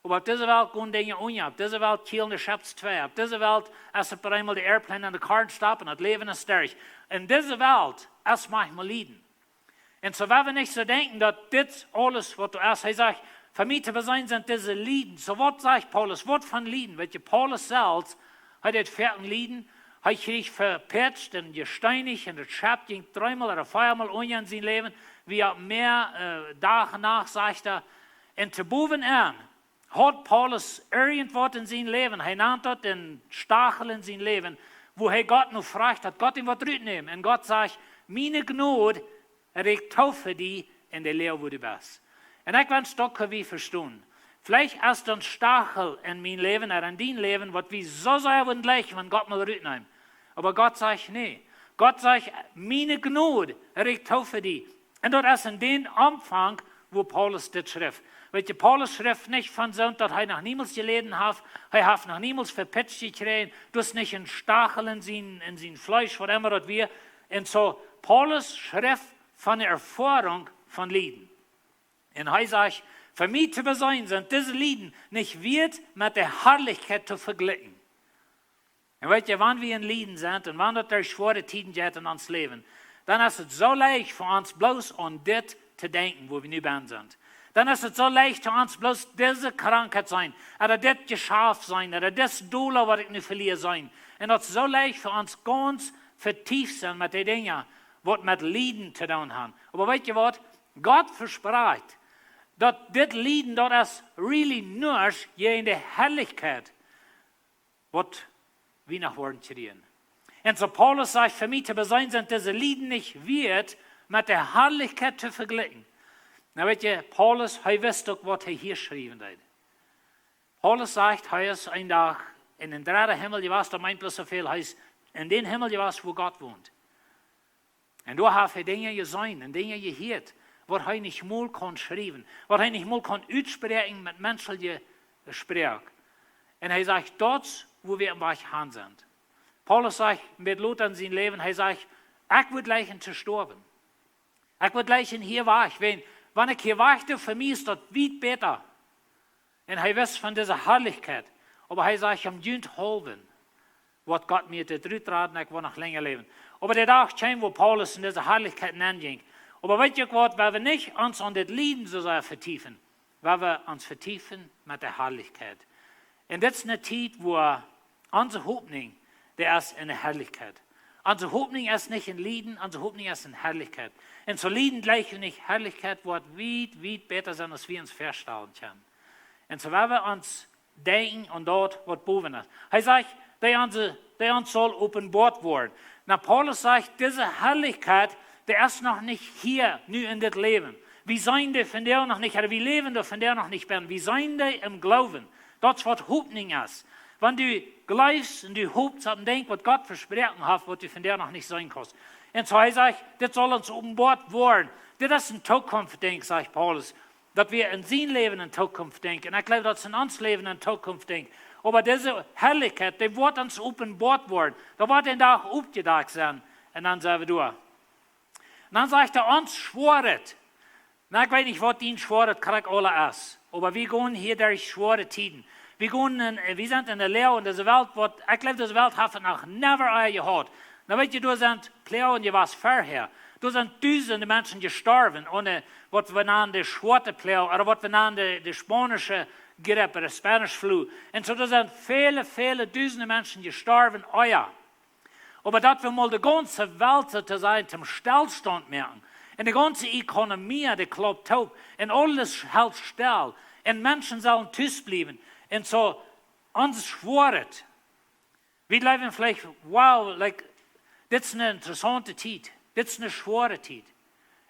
Maar op deze wereld gaan dingen onja. Op deze wereld kielen de schaps twee. Op deze wereld is het eenmaal de airplane aan de kaart stappen en het leven is sterk. In deze wereld is manchmal Lieden. En zo we niet zo denken dat dit alles wat er is. Hij zegt, voor mij te zijn zijn deze Lieden. Zo wat zegt Paulus? Wat van Lieden? Weet je, Paulus zelf, hij deed 14 Lieden. Hij kreeg verpetst en gesteinigd en het schap ging 3-mal of 4-mal onja in zijn leven. Wie had meer dagen nach, zegt hij. En te bovenaan had Paulus irgendwas in zijn leven. Hij naam dat een stachel in zijn leven. wo Gott noch fragt, hat Gott ihm was nehmen. Und Gott sagt, meine Gnade regt taufe die in der Lehre, wo du bist. Und ich will ein Stück wie verstehen. Vielleicht ist ein Stachel in mein Leben oder in dein Leben, was wie so sehr und gleich, wenn Gott mal nimmt. Aber Gott sagt, nee. Gott sagt, meine Gnade regt taufe die. Und das ist in den Anfang, wo Paulus das schrift. Weil Paulus schrift nicht von so, dass er noch niemals geleden hat, er hat noch niemals verpitcht gekriegt, du hast nicht einen Stachel in sein Fleisch, was immer das wir. Und so, Paulus schrift von der Erfahrung von Lieden. Und er sagt, für mich zu besein sind diese Lieden nicht wert mit der Herrlichkeit zu vergleichen. Und weißt ihr, wenn wir in Lieden sind und wenn das schwere Tiden geht in uns Leben, dann ist es so leicht für uns bloß an das zu denken, wo wir nu sind. Dann ist es so leicht für uns bloß diese Krankheit sein, oder das Geschäft sein, oder das Dollar, was ich nu verliere sein. Und es ist so leicht für uns ganz vertieft sein mit den Dingen, was mit Lieden zu tun haben. Aber weißt ihr was? Gott verspricht, dass das Lieden, das ist really nur je in der Herrlichkeit, was wir nach worden kriegen. Und so Paulus sagt, für mich zu besein sind diese Lieden nicht wert, mit der Herrlichkeit zu vergleichen. Na weet je, Paulus, hij wist ook wat hij hier schreven hat. Paulus sagt, hij is een dag in den dritten Himmel geweest, dat meint bloß so viel, hij is in den Himmel geweest, wo Gott wohnt. Und da hat er Dinge gesehen und Dinge gehört, was er nicht mal kann schreiben, was er nicht mal kann uitspreken mit menschlichen Sprech. Und er sagt, dort, wo wir im Weg hin sind. Paulus sagt, mit Lot in sein Leben, er sagt, ich würde gleich zu sterben. Ich würde gleich hier weg. Wenn ich hier warte, für mich ist das weit besser. Und er weiß von dieser Herrlichkeit. Aber er sagt, ich am Jünd halben, was Gott mir zu zurücktraten, ich will noch länger leben. Aber der Tag kam, wo Paulus in dieser Herrlichkeit ging. Aber weißt du was, weil wir nicht uns an das Lieden so sehr vertiefen, weil wir uns vertiefen mit der Herrlichkeit. Und das ist eine Zeit, wo unsere Hopninj, der ist in der Herrlichkeit. Unsere Hopninj ist nicht in Lieden, unsere Hopninj ist in Herrlichkeit. Und so Lieden gleich nicht Herrlichkeit, wird weit besser sein, als wir uns vorstellen können. Und so werden wir uns denken und dort, was boven ist. Er sagt, der uns soll offenbart werden. Na, Paulus sagt, diese Herrlichkeit, der ist noch nicht hier, nu in das Leben. Wir sind da von der noch nicht, oder wir leben da von der noch nicht, wir sind da im Glauben. Das, was Hopninj ist. Wenn du glaubst und du hopst und denkst, was Gott versprochen hat, was du von der noch nicht sein kannst. Und so er sagt, das soll uns offenbart werden. Das ist ein Zukunftsdenken, sagt Paulus. Dass wir in sein Leben in Zukunft denken. Und ich glaube, dass in uns Leben in Zukunft denken. Aber diese Herrlichkeit, die wird uns offenbart werden. Da wird ein Tag aufgedacht sein. Und dann sagen wir durch. Und dann sagt er, uns schworet. Na, ich weiß nicht, was die schworet, krieg alle ist. Aber wir gehen hier durch schwere Tiden. Wir sind in der Lehre und diese Welt, ich glaube, diese Welt hat noch never gehabt. Na, weißt du, da sind Pläne, die was vorher. Da sind tausende Menschen gestorben, ohne was wir nennen, die schwarze Pläne, oder was wir nennen, die spanische Grippe, der Spanish Flu. Und so, da sind viele tausende Menschen gestorben, Aber dass wir mal die ganze Welt sozusagen zum Stillstand merken, und die ganze Ökonomie, die klappt auf, und alles hält still, und Menschen sollen tüß bleiben. Und so, uns schworet. Wir leben vielleicht, wow, das ist eine interessante Zeit. Das ist eine schwere Zeit.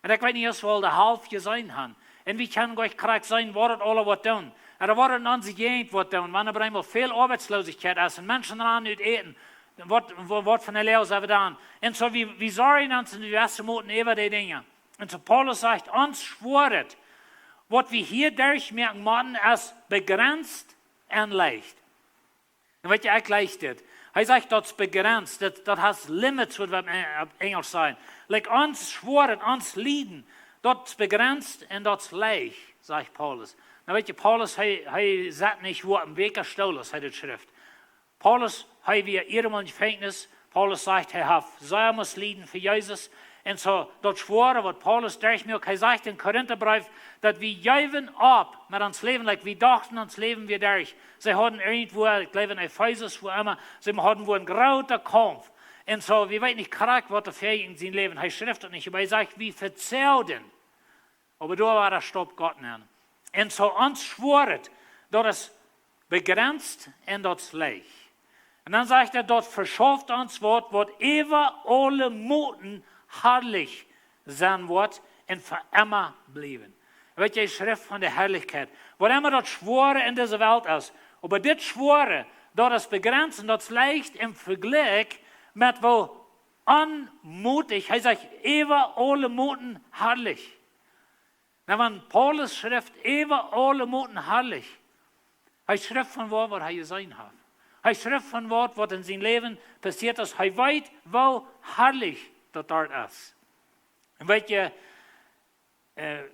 Und ich weiß nicht, was wir der Hälfte sein haben. Und wir können gleich korrekt sein, was alle was tun. Oder was in unserer Gegend was tun. Wenn aber einmal viel Arbeitslosigkeit ist und Menschen daran nicht eten, was von der Lehre sind wir dann. Und so, wir sorgen uns in den ersten Monaten über die Dinge. Und so, Paulus sagt, uns schworet, was wir hier durchmerken müssen, ist begrenzt und leicht. Und was ich gleich das. Er sagt, das ist begrenzt, das hat Limits, was wir auf Englisch sagen. Like uns schworen, uns lieden, das ist begrenzt und das ist leicht, sagt Paulus. Na, weißt du, Paulus, er sagt nicht, wo am Weg gestohlen ist, die Schrift. Paulus, er wie irgendwann Gefängnis, Paulus sagt, er hat sehr muss lieden für Jesus. Und so, das schwore, was Paulus durchmerkt, er sagt in Korintherbrief, dass wir jäuven ab mit uns Leben, like wir dachten, uns Leben wir durch. Sie hatten irgendwo, ich glaube in Ephesus, wo immer, sie hatten wo ein grauter Kampf. Und so, wir wissen nicht korrekt, was er fähig in seinem Leben, er schriftet nicht, aber er sagt, wir verzehren. Aber da war der Stopp Gott nicht. Und so, uns schworet, das ist begrenzt und das ist leicht. Und dann sagt dort verschafft uns Wort ever alle Moten herrlich sein wird und für immer bleiben. Weet je, Schrift von der Herrlichkeit. Wat immer dat Schwore in dieser Welt ist. Aber dit Schwore, dat ist begrenzt und dat ist leicht im Vergleich mit wo anmutig, hij sagt, ever alle Moten herrlich. Na, wenn Paulus schrift, ever alle Moten herrlich, hij schrift von Wort, was hij gesehen hat. Hij schrift von Wort, was in zijn Leben passiert ist. Hij weet, wo herrlich dat dort ist. Und weet je,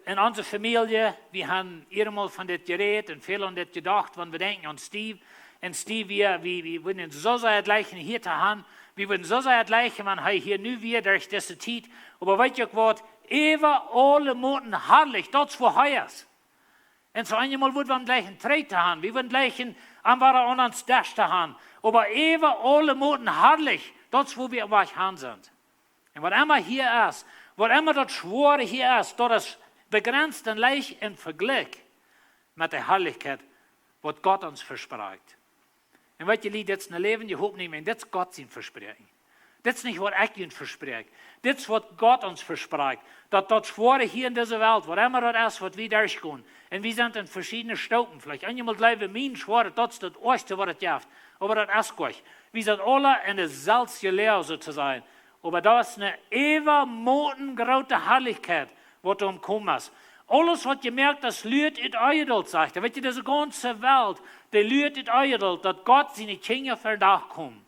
in onze Familie, wir haben einmal von das geredet und viel an das gedacht, wenn wir denken an Steve. Und Steve, wir würden so sehr gleichen hier zu haben. Wir würden so sehr gleichen, wenn er hier nu wieder durch diese Zeit. Aber weet je was, ever alle Moten herrlich, das wo er ist. Und so einmal würden wir am gleichen Treten haben. Wir würden gleichen am an uns Dächte haben. Aber ever alle Moten herrlich, das wo wir haben sind. Und was immer hier ist, was immer das Schwore hier ist, das ist begrenzt und leicht im Vergleich mit der Herrlichkeit, was Gott uns verspricht. Und wat je lied, dit is een leven je hoopt niet meer. Dit is God zijn verspreking. Dit is niet wat ik je verspreek. Dit is wat God ons verspreekt. Dat Schwore hier in dieser Welt, wat immer dat is, wat wir durchgehen. Und wir sind in verschiedenen Stufen. Vielleicht einmal bleiben mein Schwore, das ist das Erste, was es gibt. Aber das ist gut. Wir sind alle in der selben Lehre sozusagen. Aber da ist eine ewermotengrote Herrlichkeit, was da umkommen ist. Alles, was je merkt, das lügt it eidelt, sagt er. Weet je, diese ganze Welt, die lügt it eidelt, dass Gott seine Kinder verdacht kommt.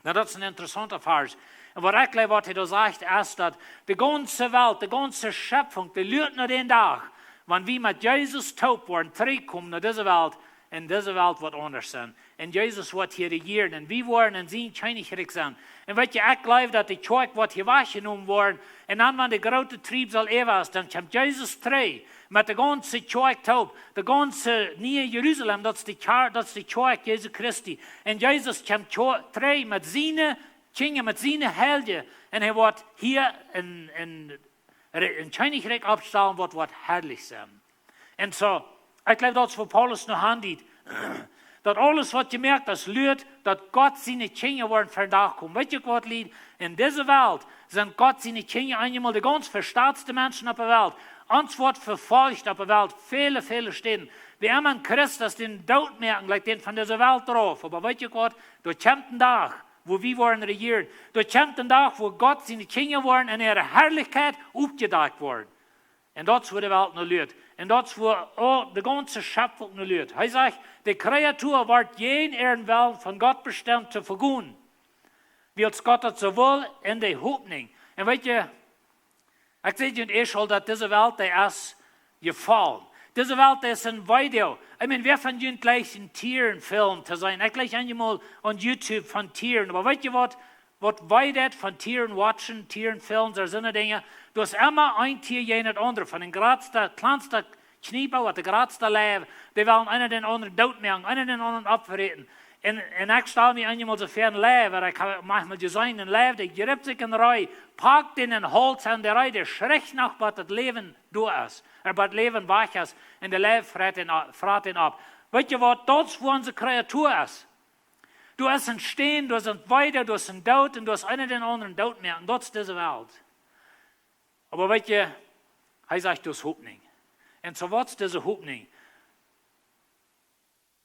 Na, das ist ein interessanter Vers. Und was ich was er da sagt, ist, dass die ganze Welt, die ganze Schöpfung, die lügt nur den Tag, wenn wir mit Jesus taub waren, zurückkommen nach dieser Welt, in dieser Welt wird anders sein. Und Jesus wird hier regieren. Und wir wollen in sein Königreich sein. Und weet je, ich glaube, dass die Kirche wird hier weggenommen worden. Und dann, wenn der große Trieb soll ist, dann kommt Jesus 3 mit der ganzen Kirche taub, der ganze neue Jerusalem, das ist die Kirche Jesu Christi. Und Jesus kommt 3 mit seinen Kindern, mit seinen Helden. Und er wird hier in Königreich abstellen, wird herrlich sein. Und so, ich glaube, das, was Paulus noch handelt, dass alles, was je merkt, das lügt, dass Gott seine Kinder worden verdacht kommen. Weet je wat, lied? In dieser Welt sind Gott seine Kinder einmal die ganz verstaatste Menschen auf der Welt. Uns wird verfolgt auf der Welt. Viele, viele stehen. Wir haben einen Christ, das den Tod merken, gleich den von dieser Welt drauf. Aber weet je wat? Da kommt ein Tag, wo wir wollen regieren. Da kommt ein Tag, wo Gott seine Kinder worden in ihrer Herrlichkeit aufgedeckt worden. Und das, wo die Welt noch lügt. Und das, wo die ganze Schöpfung noch lügt. Er sagt, die Kreatur wird jeden ihren Willen von Gott bestimmt zu vergehen. Wie als Gott das so will in der Hopninj. Und weet je, ich sehe dir schon, dass diese Welt, die ist gefallen. Diese Welt ist ein Video. Ich meine, wer von euch gleich ein Tierenfilm zu sein? Ich gleich einmal on YouTube von Tieren. Aber weet je was weidet von Tieren watchen, Tierenfilmen, so sind Dinge. Du hast immer ein Tier gegen das andere. Von den kleinsten Kniebau, der geradste Leib, die wollen einen den anderen dood machen, einen den anderen abverreten. Und ich stelle mir einmal so für ein Leib, weil ich manchmal gesehen, ein Leib, der gerippt sich in der Reihe, packt in den Holz an der Reihe, der schreckt nach, was das Leben durch ist, was das Leben wach ist, und der Leib fährt ihn ab. Weißt du, was das für unsere Kreatur ist? Du hast ein Stehen, du hast ein Weiter, du hast ein Tod und du hast einen den anderen Tod mehr. Und das ist diese Welt. Aber weißt du, er sagt, das Hopninj. Und so was ist diese Hopninj?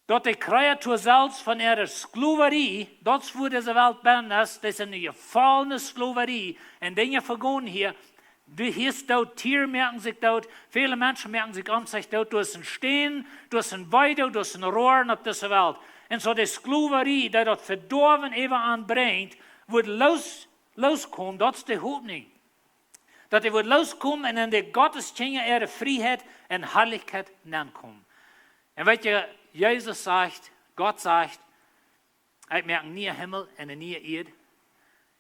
Dass die Kreatur selbst von ihrer Sklaverei, das wo diese Welt bin, ist, das ist eine gefallene Sklaverei. Und Dinge vergehen hier. Du hörst dort, Tiere merken sich dort, viele Menschen merken sich an sich dort. Du hast ein Stehen, du hast ein Weiter, du hast ein Rohren auf dieser Welt. Und so die Sklaverei, die das verdorben eben anbringt, wird loskommen, das ist die Hopninj. Dass die wird loskommen und in die Gotteskinder ihre Freiheit und Herrlichkeit kommen. Und weißt du, Jesus sagt, Gott sagt, ich merke nie Himmel und nie Erde.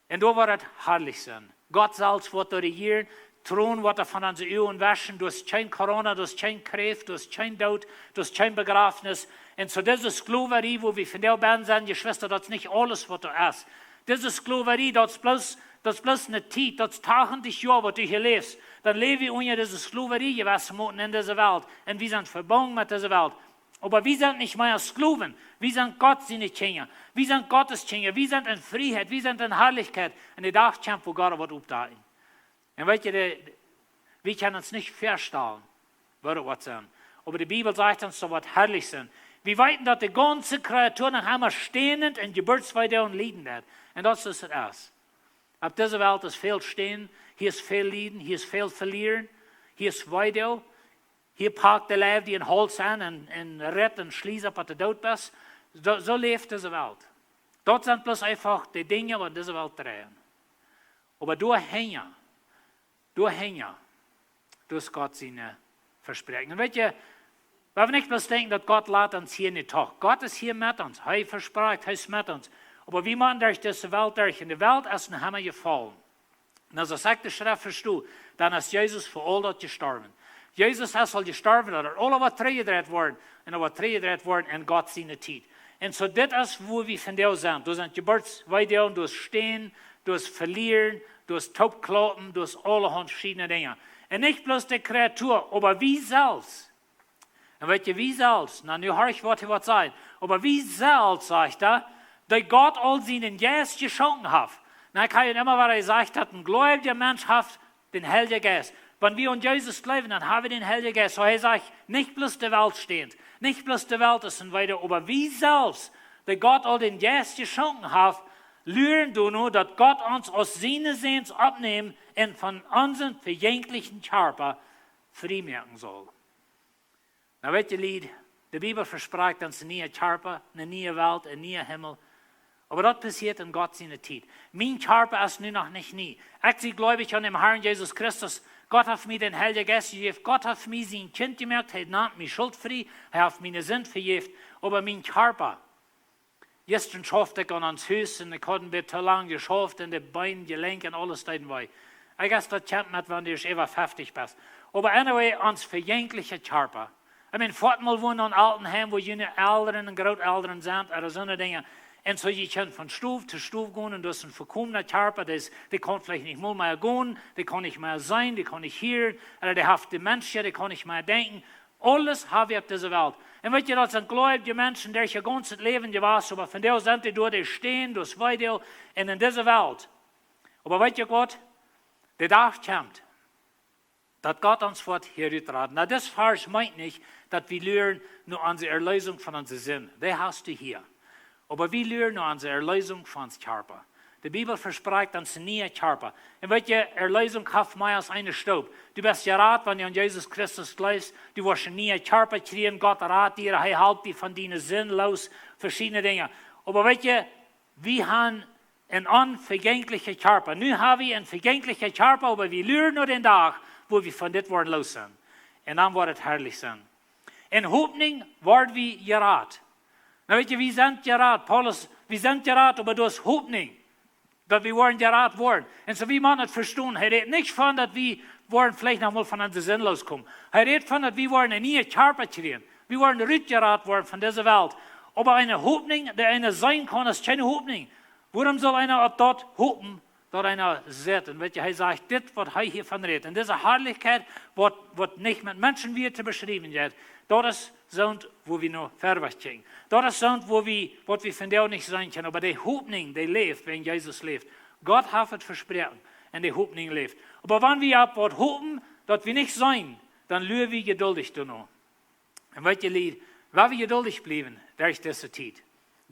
Und da wird es herrlich sein. Gott selbst wird regieren, Thron wird von unseren Augen waschen, du hast kein Corona, du hast kein Kräft, du hast kein Tod, du hast kein Begrafnis. Und so diese Sklaverei, wo wir von der Band sind, die Schwester, das ist nicht alles, was du hast. Diese Sklaverei, das ist bloß eine Zeit, das ist tausend Jahre, was du hier lebst. Dann lebe ich unter dieser Sklaverei gewesen in dieser Welt. Und wir sind verbunden mit dieser Welt. Aber wir sind nicht mehr Sklaven. Wir sind Gott seine Kinder. Wir sind Gottes Kinder. Wir sind in Freiheit. Wir sind in Herrlichkeit. Und der Tag kommt, wo Gott wird aufdagen. Und weißt du, wir können uns nicht verstehen, würde was sein. Aber die Bibel sagt uns, so wird herrlich sein. Wir wissen, dass die ganze Kreatur nach einmal stehend in Geburtsweide und Lieden wird. Und das ist es erst. Auf dieser Welt ist viel stehen, hier ist viel Lieden, hier ist viel verlieren, hier ist Weide. Hier pakt de Läft die een Holz aan en redt en schließt ab, dass du tot bist. So lebt diese Welt. Dort sind bloß einfach die Dinge, die diese Welt drehen. Aber durch ist Gott seine Versprechen. Und weißt du, wir nicht bloß denken, dass Gott lässt uns hier nicht durch. Gott ist hier mit uns. Er verspricht, er ist mit uns. Aber wir machen durch diese Welt durch. Und die Welt ist ein Hammer gefallen. Und als sagt die Schrift, verstehst du, dann ist Jesus für all das gestorben. Jesus ist al gestorben, dat alle wat teruggedreid worden. En wat teruggedreid worden in Gott seine Tijd. En so dit is wo wir von dir sind. Du sind Geburtsweide, du hast Stehen, du hast Verlieren, du hast Taubklappen, du hast allerhand verschiedene Dinge. Und nicht bloß die Kreatur, aber wie selbst. Und weißt du, wie selbst? Na, nu höre ich, was sagt. Aber wie selbst, sagt er, dass Gott all seinen Geist geschenkt hat. Na, ich kann ja immer, was er sagt hat, ein gläubiger Mensch hat den Heiligen Geist. Wenn wir an Jesus glauben, dann haben wir den Heiligen Geist. So er sagt, nicht bloß die Welt steht, nicht bloß die Welt ist und weiter, aber wie selbst, der Gott all den Geist geschenkt hat, lernen du nur, dass Gott uns aus seinen Sehens abnehmen und von unseren verjänglichen Körper freimachen soll. Na, weißt du, Lied, die Bibel verspricht uns eine neue Körper, eine neue Welt, ein neuer Himmel. Aber das passiert in Gott seiner Zeit. Mein Körper ist nur noch nicht nie. Ich glaube an dem Herrn Jesus Christus. Gott hat mir den Heiligen Geist gegeben. Gott hat mir sein Kind gemerkt. Er hat mich schuldfrei. Er hat meine Sünd vergeben. Aber mein Körper, gestern schaffte ich an ans Haus und ich hatte zu lange geschafft und die Beine, die Gelenke und alles da dabei. Ich weiß, das kommt mit, wenn du über 50 bist. Aber anyway, ans verjängliche Körper. Ich meine, fortmal wohnen an Altenheim, wo jene Älteren und Großeltern sind, oder so eine Dinge. Und so, je könnt von Stuf zu Stuf gehen und das ist ein verkommener Körper, die kann vielleicht nicht mal mehr gehen, die kann nicht mehr sein, die kann nicht hören, oder die hat Dementia, die kann nicht mehr denken. Alles haben wir auf dieser Welt. Und weißt du, das sind gläubige Menschen, die ihr ganzes Leben gewesen, aber von der sind die stehen, durch Weide und in dieser Welt. Aber weißt du Gott, der Tag kommt, dass Gott uns fort hier raten. Na, das Vers meint nicht, dass wir lernen nur an die Erlösung von unserem Sinn. Der hast du hier. Aber wir lernen nur an die Erlösung von unserem Körper. Die Bibel verspricht uns einen neuen Körper. Und welche Erlösung hat mehr als eine Staub? Du bist ja rat, wenn du an Jesus Christus glaubst, du wirst einen neuen Körper kriegen, Gott rat dir, er hält dich von deinen sinnlos verschiedene Dinge. Aber welche, wir haben einen unvergänglichen Körper. Nun haben wir einen vergänglichen Körper, aber wir lernen nur den Tag, wo wir von dit worden los sind. Und dann wird es herrlich sein. In Hopninj werden wir gerat. Na, weet je, wie sind gerat? Paulus, wir sind gerat, aber durch Hopninj, dass wir wollen gerat worden. Und so wie man das verstehen, er redet nicht von, dass wir wollen vielleicht noch mal von unserem Sinn loskommen. Er redet von, dass wir wollen einen neuen Körper kriegen. Wir wollen rückgerat worden von dieser Welt. Aber eine Hopninj, der eine sein kann, ist keine Hopninj. Warum soll einer auf dort hopen, dort einer sieht? Und weißt du, er sagt, das, was er hier von redet. Und diese Herrlichkeit, was nicht mit Menschen wird beschrieben wird, dort ist so, wo wir noch vorwärts gehen. Dort ist so, wo wir von der nicht sein können. Aber der Hopninj, der lebt, wenn Jesus lebt. Gott hat es versprochen, und der Hopninj lebt. Aber wenn wir ab dort hopen, dass wir nicht sein, dann lügen wir geduldig noch. Und weißt du, Lied, weil wir geduldig bleiben, durch diese Zeit.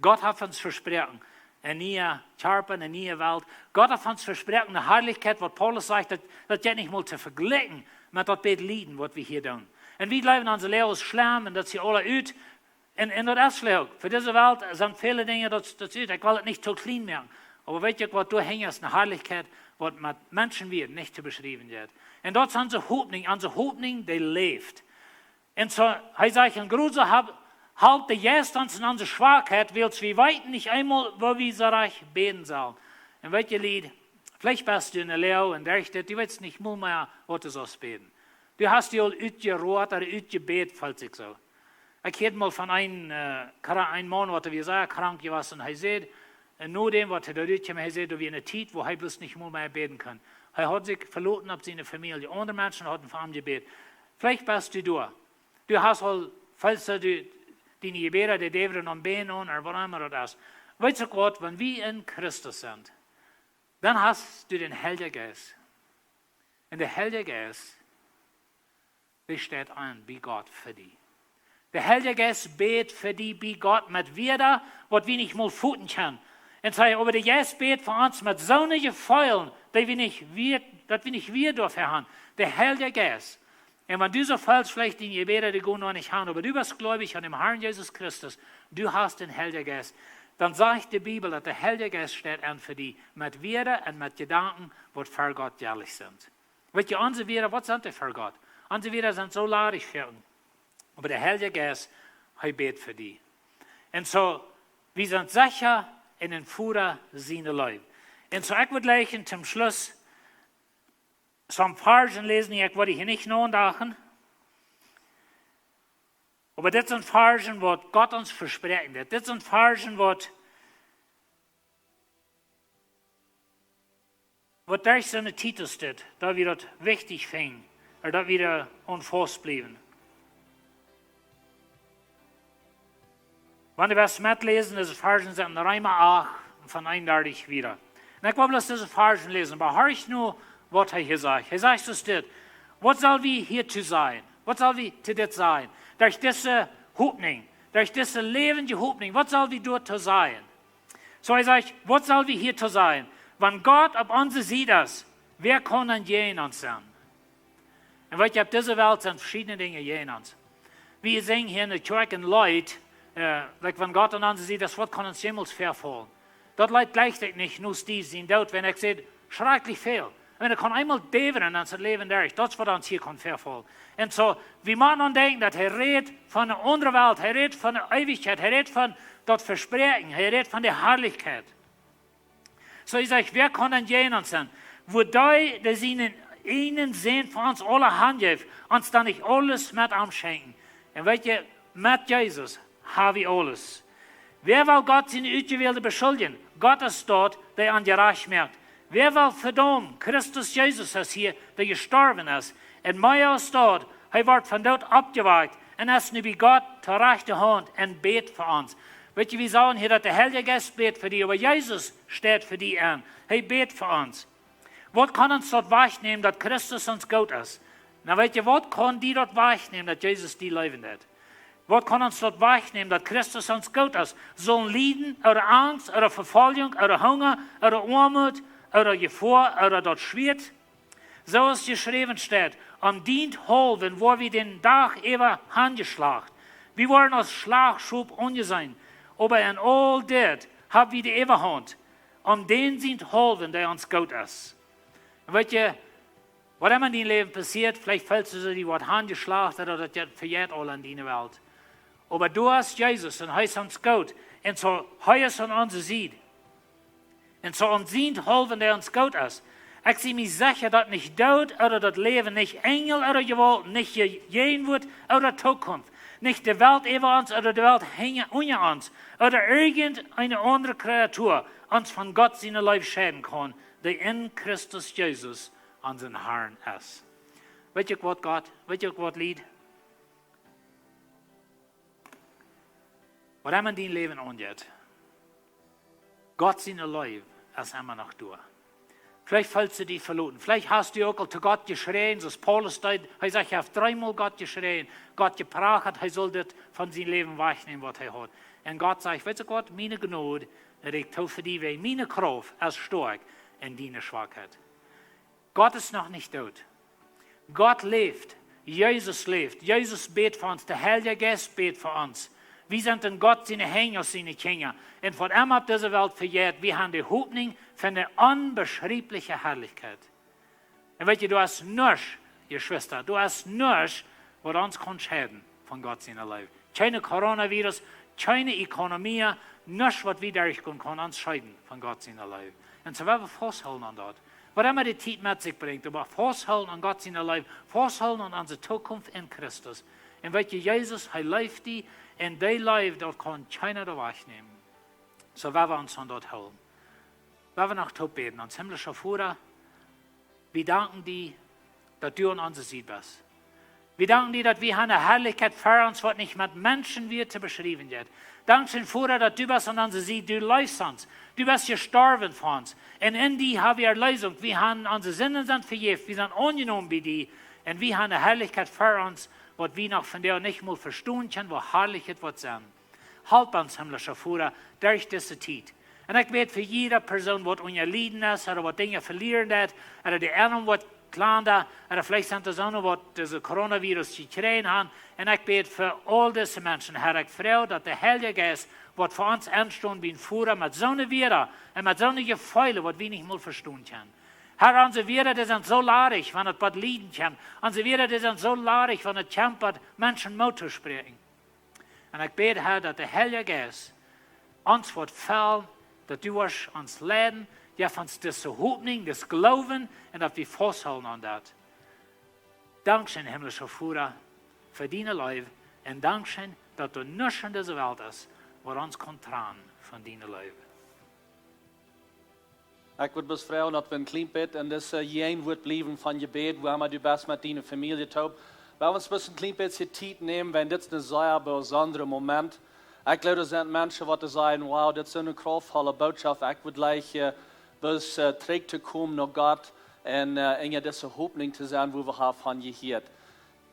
Gott hat uns versprochen, eine neue Körper, eine neue Welt. Gott hat uns versprochen, eine Herrlichkeit, was Paulus sagt, das geht nicht mal zu vergleichen mit das Lieden, was wir hier tun. Und wir bleiben an der Lehre schlimm und das sie alle ut. Und das ist schlecht. Für diese Welt sind viele Dinge, das ut. Ich will es nicht zu klein machen. Aber weißt du, was du hängst, eine Herrlichkeit, was mit Menschen wird, nicht zu beschreiben wird. Und dort sind sie Hopninj, der lebt. Und so, er sagt, ein Gruser halt der Geist uns in unsere Schwachheit, weil wir weiten nicht einmal, wo wir so reich beten sollen. Und weißt du, Lied, vielleicht bist du in der Lehre und der du willst nicht mal mehr, was du sollst beten. Du hast dir ausgeruht oder ausgebetet, falls ich so. Ich hörte mal von einem Mann, der sehr krank war, und er sagt, nur dem, was er da durchkam, er sagt, du wie eine Zeit, wo er bloß nicht mehr beten kann. Er hat sich verloren auf seine Familie. Andere Menschen hatten für ihn gebetet. Vielleicht bist du da. Du hast halt, falls du die Gebete, die Deveren und Behen oder was immer das ist. Weißt du Gott, wenn wir in Christus sind, dann hast du den Heiligen Geist. Und der Heilige Geist, der steht an, wie Gott für dich. Der Heilige Geist betet für dich, wie Gott mit wieder, was wir nicht mal futen können. Und sei, aber der Geist betet für uns mit sonnige Feulen, dass wir nicht wir dafür haben. Der Heilige Geist. Und wenn du so falsch vielleicht in Gebete, die gehen noch nicht haben, aber du bist gläubig an dem Herrn Jesus Christus, du hast den Heiligen Geist, dann sagt die Bibel, dass der Heilige Geist steht an für dich, mit Werte und mit Gedanken, die für Gott ehrlich sind. Weißt du, unsere Werte, was sind die für Gott? Unsere Werte sind so ladig für ihn. Aber der Heilige Geist, er betet für dich. Und so, wir sind sicher in den Führer seiner Leib. Und so, ich würde gleich zum Schluss so ein paar lesen, ich würde hier nicht nachdenken. Aber das sind Versen, was Gott uns versprechen wird. Das sind Versen, was durch seine Titel steht, da wir das wichtig finden, oder da wir unfast bleiben. Wenn wir das mitlesen, diese Versen sind in Römer 8 von 31 wieder. Und ich will bloß diese Versen lesen, aber hör ich nur, was er hier sagt. Er sagt so steht, was soll wir hier zu sein? Was soll wir zu das sein? Durch diese Hopninj, durch diese lebende Hopninj, was soll wir dort zu sein? So er sagt, was soll wir hier zu sein? Wenn Gott auf uns sieht, wer kann an jenen uns sein? Und weißt du, auf dieser Welt sind verschiedene Dinge jenen uns. Wir sehen hier in der Kirche Leute, wenn Gott an uns sieht, das Wort kann uns jemals verfallen. Das Leid gleichzeitig nicht, nur die sind dort, wenn ich sehe, schrecklich viel. Wenn er kann einmal deveren an sein Leben durch, das wird uns hier verfallen. Und so, wir müssen an denken, dass er redet von einer anderen Welt, er redet von der Ewigkeit, er redet von das Versprechen, er redet von der Herrlichkeit. So ich sage, wer kann an jenen sein? Wo die sie ihnen sehen von uns alle Hand gibt, uns dann nicht alles mit anschenken. Und weißt du, mit Jesus habe ich alles. Wer will Gott seine Ausgewählte beschuldigen? Gott ist dort, der an dir recht merkt. Wer will verdammen? Christus Jesus ist hier, der gestorben ist. Und mir ist dort, er wird von dort abgeweicht. Und ist nu wie Gott zur rechten Hand und bet für uns. Weißt du, wir sagen hier, dass der Heilige Geist bet für dich, aber Jesus steht für dich an. Er bet für uns. Was kann uns dort wegnehmen, dass Christus uns Gott ist? Na, weißt du, was kann die dort wegnehmen, dass Jesus die leben hat? Was kann uns dort wegnehmen, dass Christus uns Gott ist? Sollen Leiden, oder Angst, oder Verfolgung, oder Hunger, oder Armut, oder Gefahr, oder dort schwert? So ist geschrieben steht, dient Holven, wo wir den Tag über handgeschlacht. Wir waren als Schlagschub ungesehen, aber in all das haben wir die Eberhand. Den sind Holven, der uns Gott ist. Und weißt du, was immer in deinem Leben passiert, vielleicht fällt es so, die Wort handgeschlacht, oder das verjährt alle in deiner Welt. Aber du hast Jesus und er ist uns Gott. Und so er ist an uns Seed. Und so uns sind Holven, der uns Gott ist. Ich sehe mich sicher, dass nicht Tod oder das Leben, nicht Engel oder Gewalt, nicht Jenwort oder Zukunft, nicht die Welt über uns oder die Welt hängen unter uns oder irgendeine andere Kreatur uns von Gott seine Leib schäden kann, der in Christus Jesus unseren Herrn ist. Weet je wat Gott, weet je wat Lied? Was immer in dein Leben angeht, Gott seine Leib ist immer noch da. Vielleicht fällst du dich verloren. Vielleicht hast du auch zu Gott geschrien, so Paulus steht, er sagt, er hat dreimal Gott geschrien, Gott geprahrt, er soll das von seinem Leben wegnehmen, was er hat. Und Gott sagt, weißt du Gott, meine Gnade reicht für die Wege, meine Kraft ist stark in deiner Schwachheit. Gott ist noch nicht tot. Gott lebt, Jesus lebt, Jesus betet für uns, der Heilige Geist betet für uns. Wir sind in Gott seine Hänger, seine Kinder. Und von ihm auf dieser Welt verjährt, wir haben die Hoffnung von der unbeschreiblichen Herrlichkeit. Und weißt du hast nichts, ihr Schwester, du hast nichts, was uns kann schäden von Gott seiner Leib. Keine Coronavirus, keine Ökonomie, nichts, was wir durchgehen kann, uns scheiden von Gott seiner Leib. Und so werden wir festhalten an dort. Was immer die Zeit mit sich bringt, aber festhalten an Gott seiner Leib, festhalten an unsere Zukunft in Christus. Und weißt du, Jesus, er lebt die, und der Leib, dort kann keiner da wegnehmen. So werden wir uns an dort halten. Werden wir noch tot beten, ans himmlischer Vater, wir danken dir, dass du an unserer Seite bist. Wir danken dir, dass wir eine Herrlichkeit für uns, was nicht mit Menschen wird zu beschreiben wird. Dankeschön, Vater, dass du bist an uns siehst, du läufst uns. Du bist gestorben für uns. Und in dir haben wir Erlösung. Wir haben unsere Sinnen sind vergeben, wir sind angenommen bei dir. Und wir haben eine Herrlichkeit für uns, was wir noch von dir nicht mal verstehen können, wo herrlich es wird sein. Halb uns, himmlischer Vater, durch diese Zeit. Und ich bete für jede Person, die unter Leiden ist, oder was Dinge verlieren hat, oder die anderen, was kleiner, oder vielleicht sind das auch noch, was dieses Coronavirus gekriegt haben. Und ich bete für all diese Menschen, Herr, ich freue, dass der Heilige Geist, was für uns entstehen, wie ein Führer, mit so einer Wehre und mit so einer Gefühle, was wir nicht mal verstehen können. Herr, unsere Wehre, die sind so laarig, wenn es was Leiden kommt. Unsere Wehre, die sind so laarig, wenn es kommt, Menschen Mut zu sprechen. Und ich bete, Herr, dass der Heilige Geist uns wird fallen, dass du uns leiden, ja, uns das Hoffnung, das Glauben, und dass wir festhalten an das. Dankeschön, himmlischer Vater, für deine Leben, und Dankeschön, dass du nichts in dieser Welt ist, was uns tragen von deinem Leben. Ich würde bis fragen, dass wir ein klein bisschen in das Jahr wird bleiben von Gebet, wo wir du bist mit deiner Familie taub. Weil wir uns ein klein bisschen Zeit nehmen, wenn das ein sehr besonderer Moment. Ich glaube, das sind Menschen, die sagen, wow, das ist eine kraftvolle Botschaft. Ich würde gleich bis zurück zu kommen nach Gott und in diese Hoffnung zu sein, wo wir haben von gehört.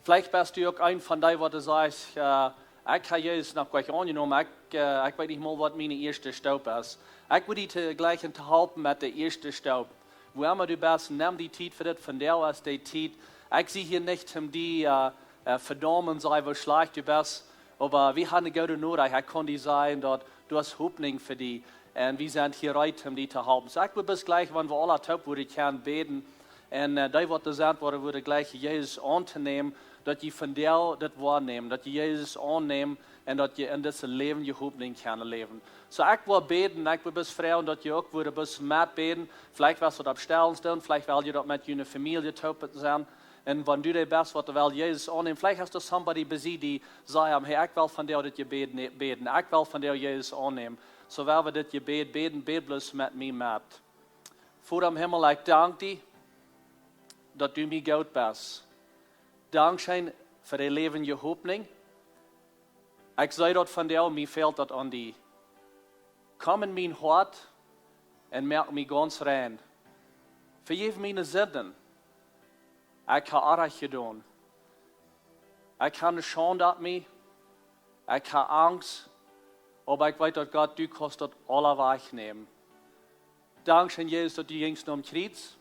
Vielleicht bist du auch ein von denen, die sagst, ich habe Jesus noch gleich angenommen, ich weiß nicht mal, was meine erste Staub ist. Ich würde dich gleich unterhalten mit der ersten Staub. Wo immer du bist, nimm die Zeit für das, von der aus die Zeit. Ich sehe hier nicht, um die verdammen, sei, wie schlecht du bist. Aber wir haben eine gute Not, ich kann dir sagen, dass du hast Hoffnung für die. Und wir sind hier rein, um die zu haben. So ich würde bis gleich, wenn wir alle taub würde ich gerne beten. Und da wird gesagt, würde gleich Jesus anzunehmen, dass ihr von der das wahrnehmen, dass ihr Jesus annehmen und dass ihr in diesem Leben die Hoffnung kennenlernen. So ich will beten, ich will bis fragen, dass ihr auch würde bis mitbeten. Vielleicht was du abstellen stellen, vielleicht weil ihr dort mit einer Familie taub sein. Und wenn du der bist, was du willst, Jesus annehmen, vielleicht hast du somebody besiegt, die sagen, hey, ich will von dir das Gebet beten, ich will von dir Jesus annehmen. So werden wir das Gebet beten, bet bloß mit mir mit. Vater im Himmel, ich danke dir, dass du mir gut bist. Dankeschön für dein Leben, die Hoffnung. Ich sage dort von dir, mir fehlt das an die. Komm in mein Hart und merk mich ganz rein. Vergib meine Sünden. Ich habe alles getan. Ich habe eine Schande an mir. Ich habe Angst. Aber ich weiß, dass Gott, du kannst das alle wegnehmen. Dankeschön, Jesus, dass du gingst am Kreuz.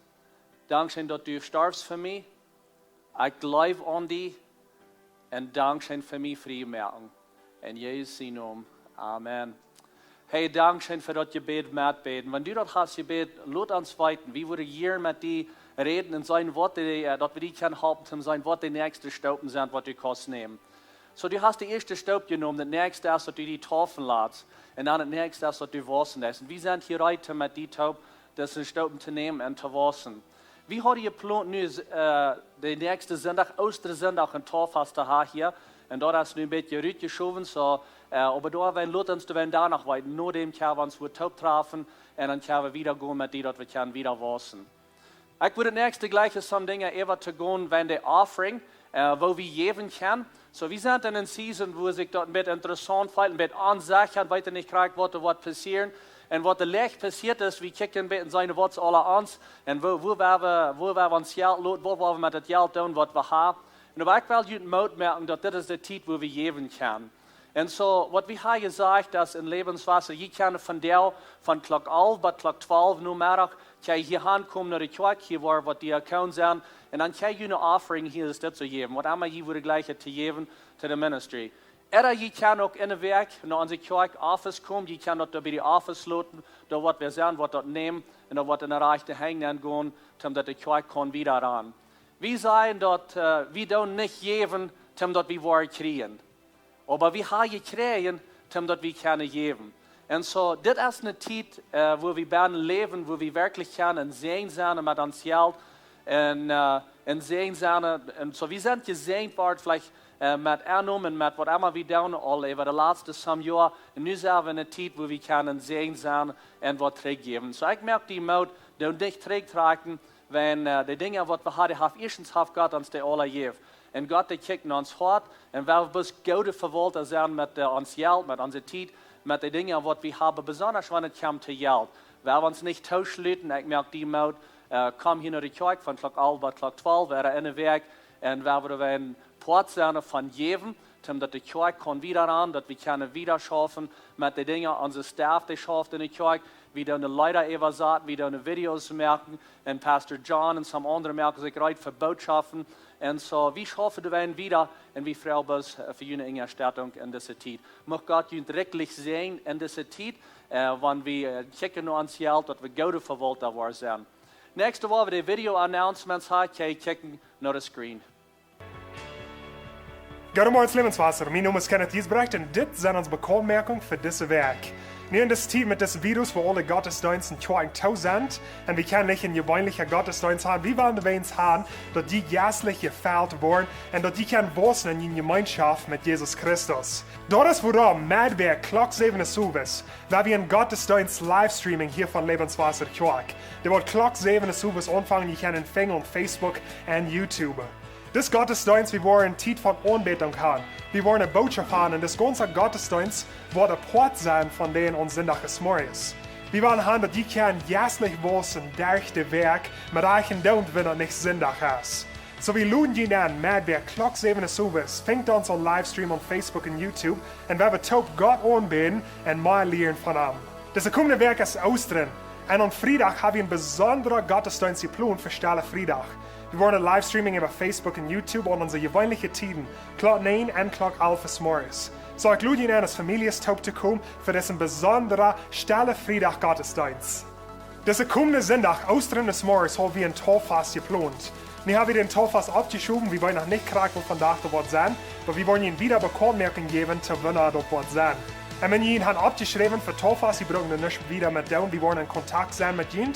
Dankeschön, dass du stirbst für mich. Ich glaube an dich. Und Dankeschön für mich Frieden. In Jesu Namen. Amen. Hey, Dankeschön für das Gebet mitbeten. Wenn du das hast, Gebet, lass uns weiten. Wir würden hier mit dir reden und sein Worte, dass wir die können haben, sein Wort die nächste Stauben sind, was du kannst nehmen. So, du hast die erste Staub genommen, das nächste ist, dass du die taufen lässt. Und dann das nächste ist, dass du waschen lässt. Und wir sind hier heute mit die Taub, das Stauben zu nehmen und zu waschen. Wie hat ihr geplant, den nächsten Sonntag, Ostersonntag, ein Taufest zu haben hier? Und dort hast du ein bisschen rübergeschoben, so, aber da werden Leute uns danach weiter. Nur dem können wir uns Taub treffen und dann können wir wieder gehen mit denen, dass wir können wieder waschen. Ich würde nächste gleiche some Dinge ever zu gehen, wenn der Offering, wo wir geben können. So, wir sind in einer Season, wo sich dort ein bisschen interessant fühlt, ein bisschen ansichern, weiter nicht kriegt, was passiert. Und was der Läft passiert ist, wir kicken ein bisschen seine Worte alle an. Und wo wir uns Geld lassen, wo wir mit dem Geld tun, was wir haben. Und aber ich will heute Mut merken, dass das ist der Zeit, wo wir geben können. Und so, was wir haben gesagt, dass in Lebenswasser, ich kann von der, von Klock 11 bis Klock 12 nur mehr, kann ich hier ankommen, nach der Kirche, hier war, was die Accounts sind, und dann kann ich eine Offering hier das zu geben, was immer ich würde gleich zu geben, zu der Ministry. Oder ich kann auch in der Werk, nach unserer Kirche Office kommen, ich kann dort bei der Office lauten, da was wir sehen, was dort nehmen, und da was in der Reiche hängen gehen, damit die Kirche kann wieder ran. Wir sagen dort, wir tun nicht geben, damit wir was kriegen. Aber wir haben gekriegt, damit wir können geben. Und so, das ist eine Zeit, wo wir werden leben, wo wir wirklich können sehen sein mit uns Geld und sehen sein. Und so, wir sind gesehen worden, vielleicht mit Ernum und mit was immer wir tun, all über die letzten Jahre. Und nun sind wir in einer Zeit, wo wir können sehen sein und was zurückgeben. So, ich merke die Mut, die nicht zurücktragen, wenn die Dinge, die wir haben, erstens hat Gott uns die alle gegeben. En Gott, die kijkt naar ons hart. En waar we best goede verwalter zijn met ons geld, met onze tijd, met de dingen wat we hebben, besonders wanneer het komt te geld. Waar we ons niet thuissluiten, ik merk die mout, kom hier naar de kerk van klok 11 tot klok 12, waren in de werk. En waar we een poort zijn van geven, dat de kerk kan weer aan, dat we kunnen weer schaffen met de dingen, onze staf die schaft in de kerk. We doen de Leider even zat, we doen de video's merken. En Pastor John en some andere merken zich uit voor boodschappen. En zo, wie schaffen de wijn weer en wie vrouwen voor jullie in Erstattung in deze tijd. Mag God jullie rechtlich zijn in deze tijd, wanneer we kijken naar ons geld, dat we goede verwalter zijn. Nächste Woche de video announcements kan je kijken naar de screen. Goedemorgen Lebenswasser, mijn naam is Kenneth Giesbrecht en dit zijn onze bekommerkingen voor deze werk. Nu in deze tijd met deze virus, wo alle Gottesdiensten kwijt toe zijn, en we kunnen niet een gewöhnlicher Gottesdienst haben, wie wollen de wens haben, dat die geestlich gefeilt worden en dat die kan wonen in Gemeinschaft met Jezus Christus. Dat is waarom Madwerk klok 7 is, waar we een Gottesdienst livestreaming hier van Lebenswasser kerk. Der wordt klok 7 aanvangen, je kan ontvangen op Facebook en YouTube. This Gottesdienst, wir wollen eine Zeit von Anbetung haben. Wir wollen eine Botschaft haben und das ganze Gottesdienst wird ein Port sein von denen uns Sonntag des Morgens. Wir wollen haben, dass die können jährlich wissen, durch das Werk, mit eichen Daumen, wenn es nicht Sonntag ist. So wir laden ihn an, mit wer klok 7 fängt uns an Livestream auf Facebook und YouTube und wir taub Gott anbeten und mehr lernen von ihm. Das kommende Werk ist Ostern und am Freitag haben wir einen besonderen Gottesdienst geplant für Stille Freitag. Wir wollen ein Livestreaming über Facebook und YouTube und unsere gewöhnlichen Tiden, klok 9 und klok 11 des Morgens. So ich lade ihn an, als Familie taub zu kommen für diesen besonderen Stille Freitag Gottesdienst. Diese kommende Sonntag, Ostern des Morgens, haben wir ein Torfast geplant. Wir haben den Torfast abgeschoben, wir wollen noch nicht krank von Tag dort sein, aber wir wollen ihnen wieder Bekanntmerken geben, zu wann dort sein. Und wenn ihr ihn abgeschrieben für Torfast, Sie brauchen nicht wieder mit down, wir wollen in Kontakt sein mit ihnen.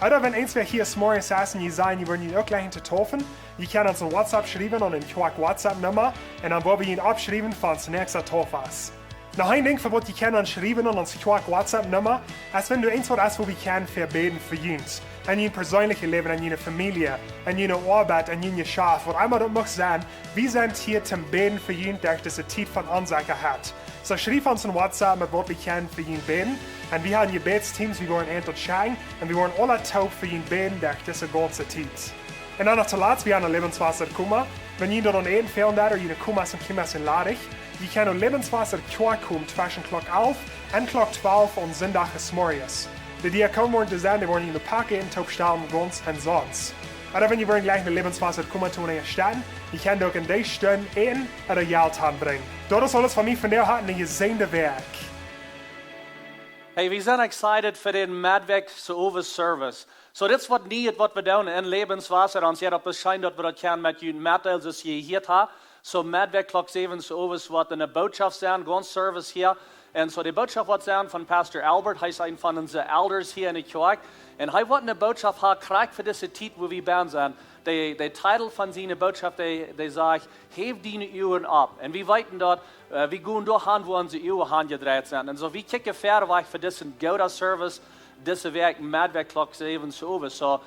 Oder wenn eins wir hier morgens saßen, die sagen, die wollen ihn auch gleich hintertaufen, die können uns ein WhatsApp schreiben und ein WhatsApp-Nummer und dann wollen wir ihn abschreiben für uns nächste Taufas. Noch ein Ding, für was die können uns schreiben und uns WhatsApp-Nummer, als wenn du eins hast, wo wir können verbeten für uns. An ihr persönliches Leben, an ihre Familie, an ihre Arbeit, an ihr Geschäft, was immer das mag sein, wir sind hier zum Beten für ihn, durch diese Zeit von Unsicherheit. So schreib uns ein WhatsApp mit was wir können für ihn beten. Und wir haben Gebetsteams, wir wollen unterscheiden und wir wollen alle taub für ihn beten durch diese ganze Zeit. Und dann noch zuletzt, wir haben ein Lebenswasser kommen. Wenn ihr dort einen fehlen oder ihr kommen und kommen sind ladig, ihr könnt ein Lebenswasser kommen zwischen klok 11 und klok 12 und Sonntag des Morgens. Die kommen wollen zu sein, die wollen ihnen packen und taub stellen, ganz und sonst. Oder wenn ihr wollen gleich ein Lebenswasser kommen zu einer Stadt, ihr könnt auch in der Stunde ein oder Geld anbringen. Das ist alles von mir von der Hand, ein gesegnete Werk. Hey, we zijn excited voor de Madwerk Service. So dit is wat niet wat we doen in Lebenswasser. Ons hier op het schijn dat we dat kunnen met jullie meddelen, zoals je hier hebt. So Madwerk klok 7 wordt een boodschap zijn, gewoon service hier. En so de boodschap wordt zijn van Pastor Albert. Hij is een van onze elders hier in de kerk. En hij wordt een boodschap krijgen voor deze tijd waar we bij zijn. De titel van zijn boodschap, die zegt, heef die uren op. En we weten dat, we gaan doorgaan waar onze uren aangedraaid zijn. En zo we kijken verder weg voor deze goede service, deze werk Madwerk klok 7 So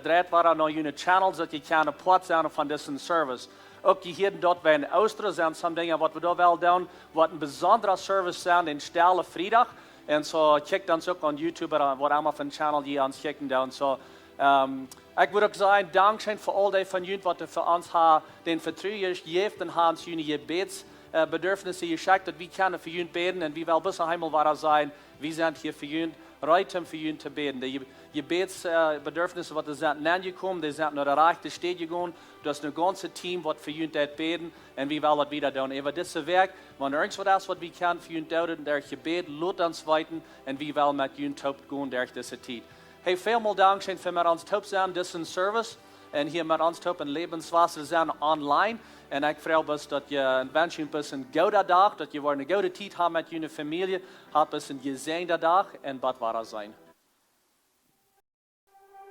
draait waar naar jullie channels, dat je kan een plaats zijn van deze service. Ook hier dat wij in Oosten zijn, sommige dingen wat we daar wel doen, wat een bijzondere service zijn in Stille Vrijdag. En zo check dan ook op YouTube, wat allemaal van channel die ons kijken dan. So, ik wil ook zeggen, dankzij voor al die van jullie wat er voor ons den vertrouwen geeft en hebben jullie gebetsbedürfnissen geschickt, dat we kunnen voor jullie beden en wie wel bis eenmaal waar zijn, we zijn hier voor jullie, ruimte voor jullie te beden. De gebetsbedürfnissen wat er zijn aangekomen, die zijn naar de rechte stad gegaan. Dat is een ganze team wat voor jullie dat beden en we willen dat weer doen. Even deze werk, wanneer ergens wat is wat we kunnen voor jullie doen, door gebed, laat ons weten en we willen met jullie top gaan door deze tijd. Hey, veel dank zijn voor met ons top zijn, deze service. En hier met ons top en Lebenswasser zijn online. En ik vrees me dat je wens je een bisschen goede dag, dat je een goede tijd hebt met je familie, hebt een gezegende dag en bad waar zijn.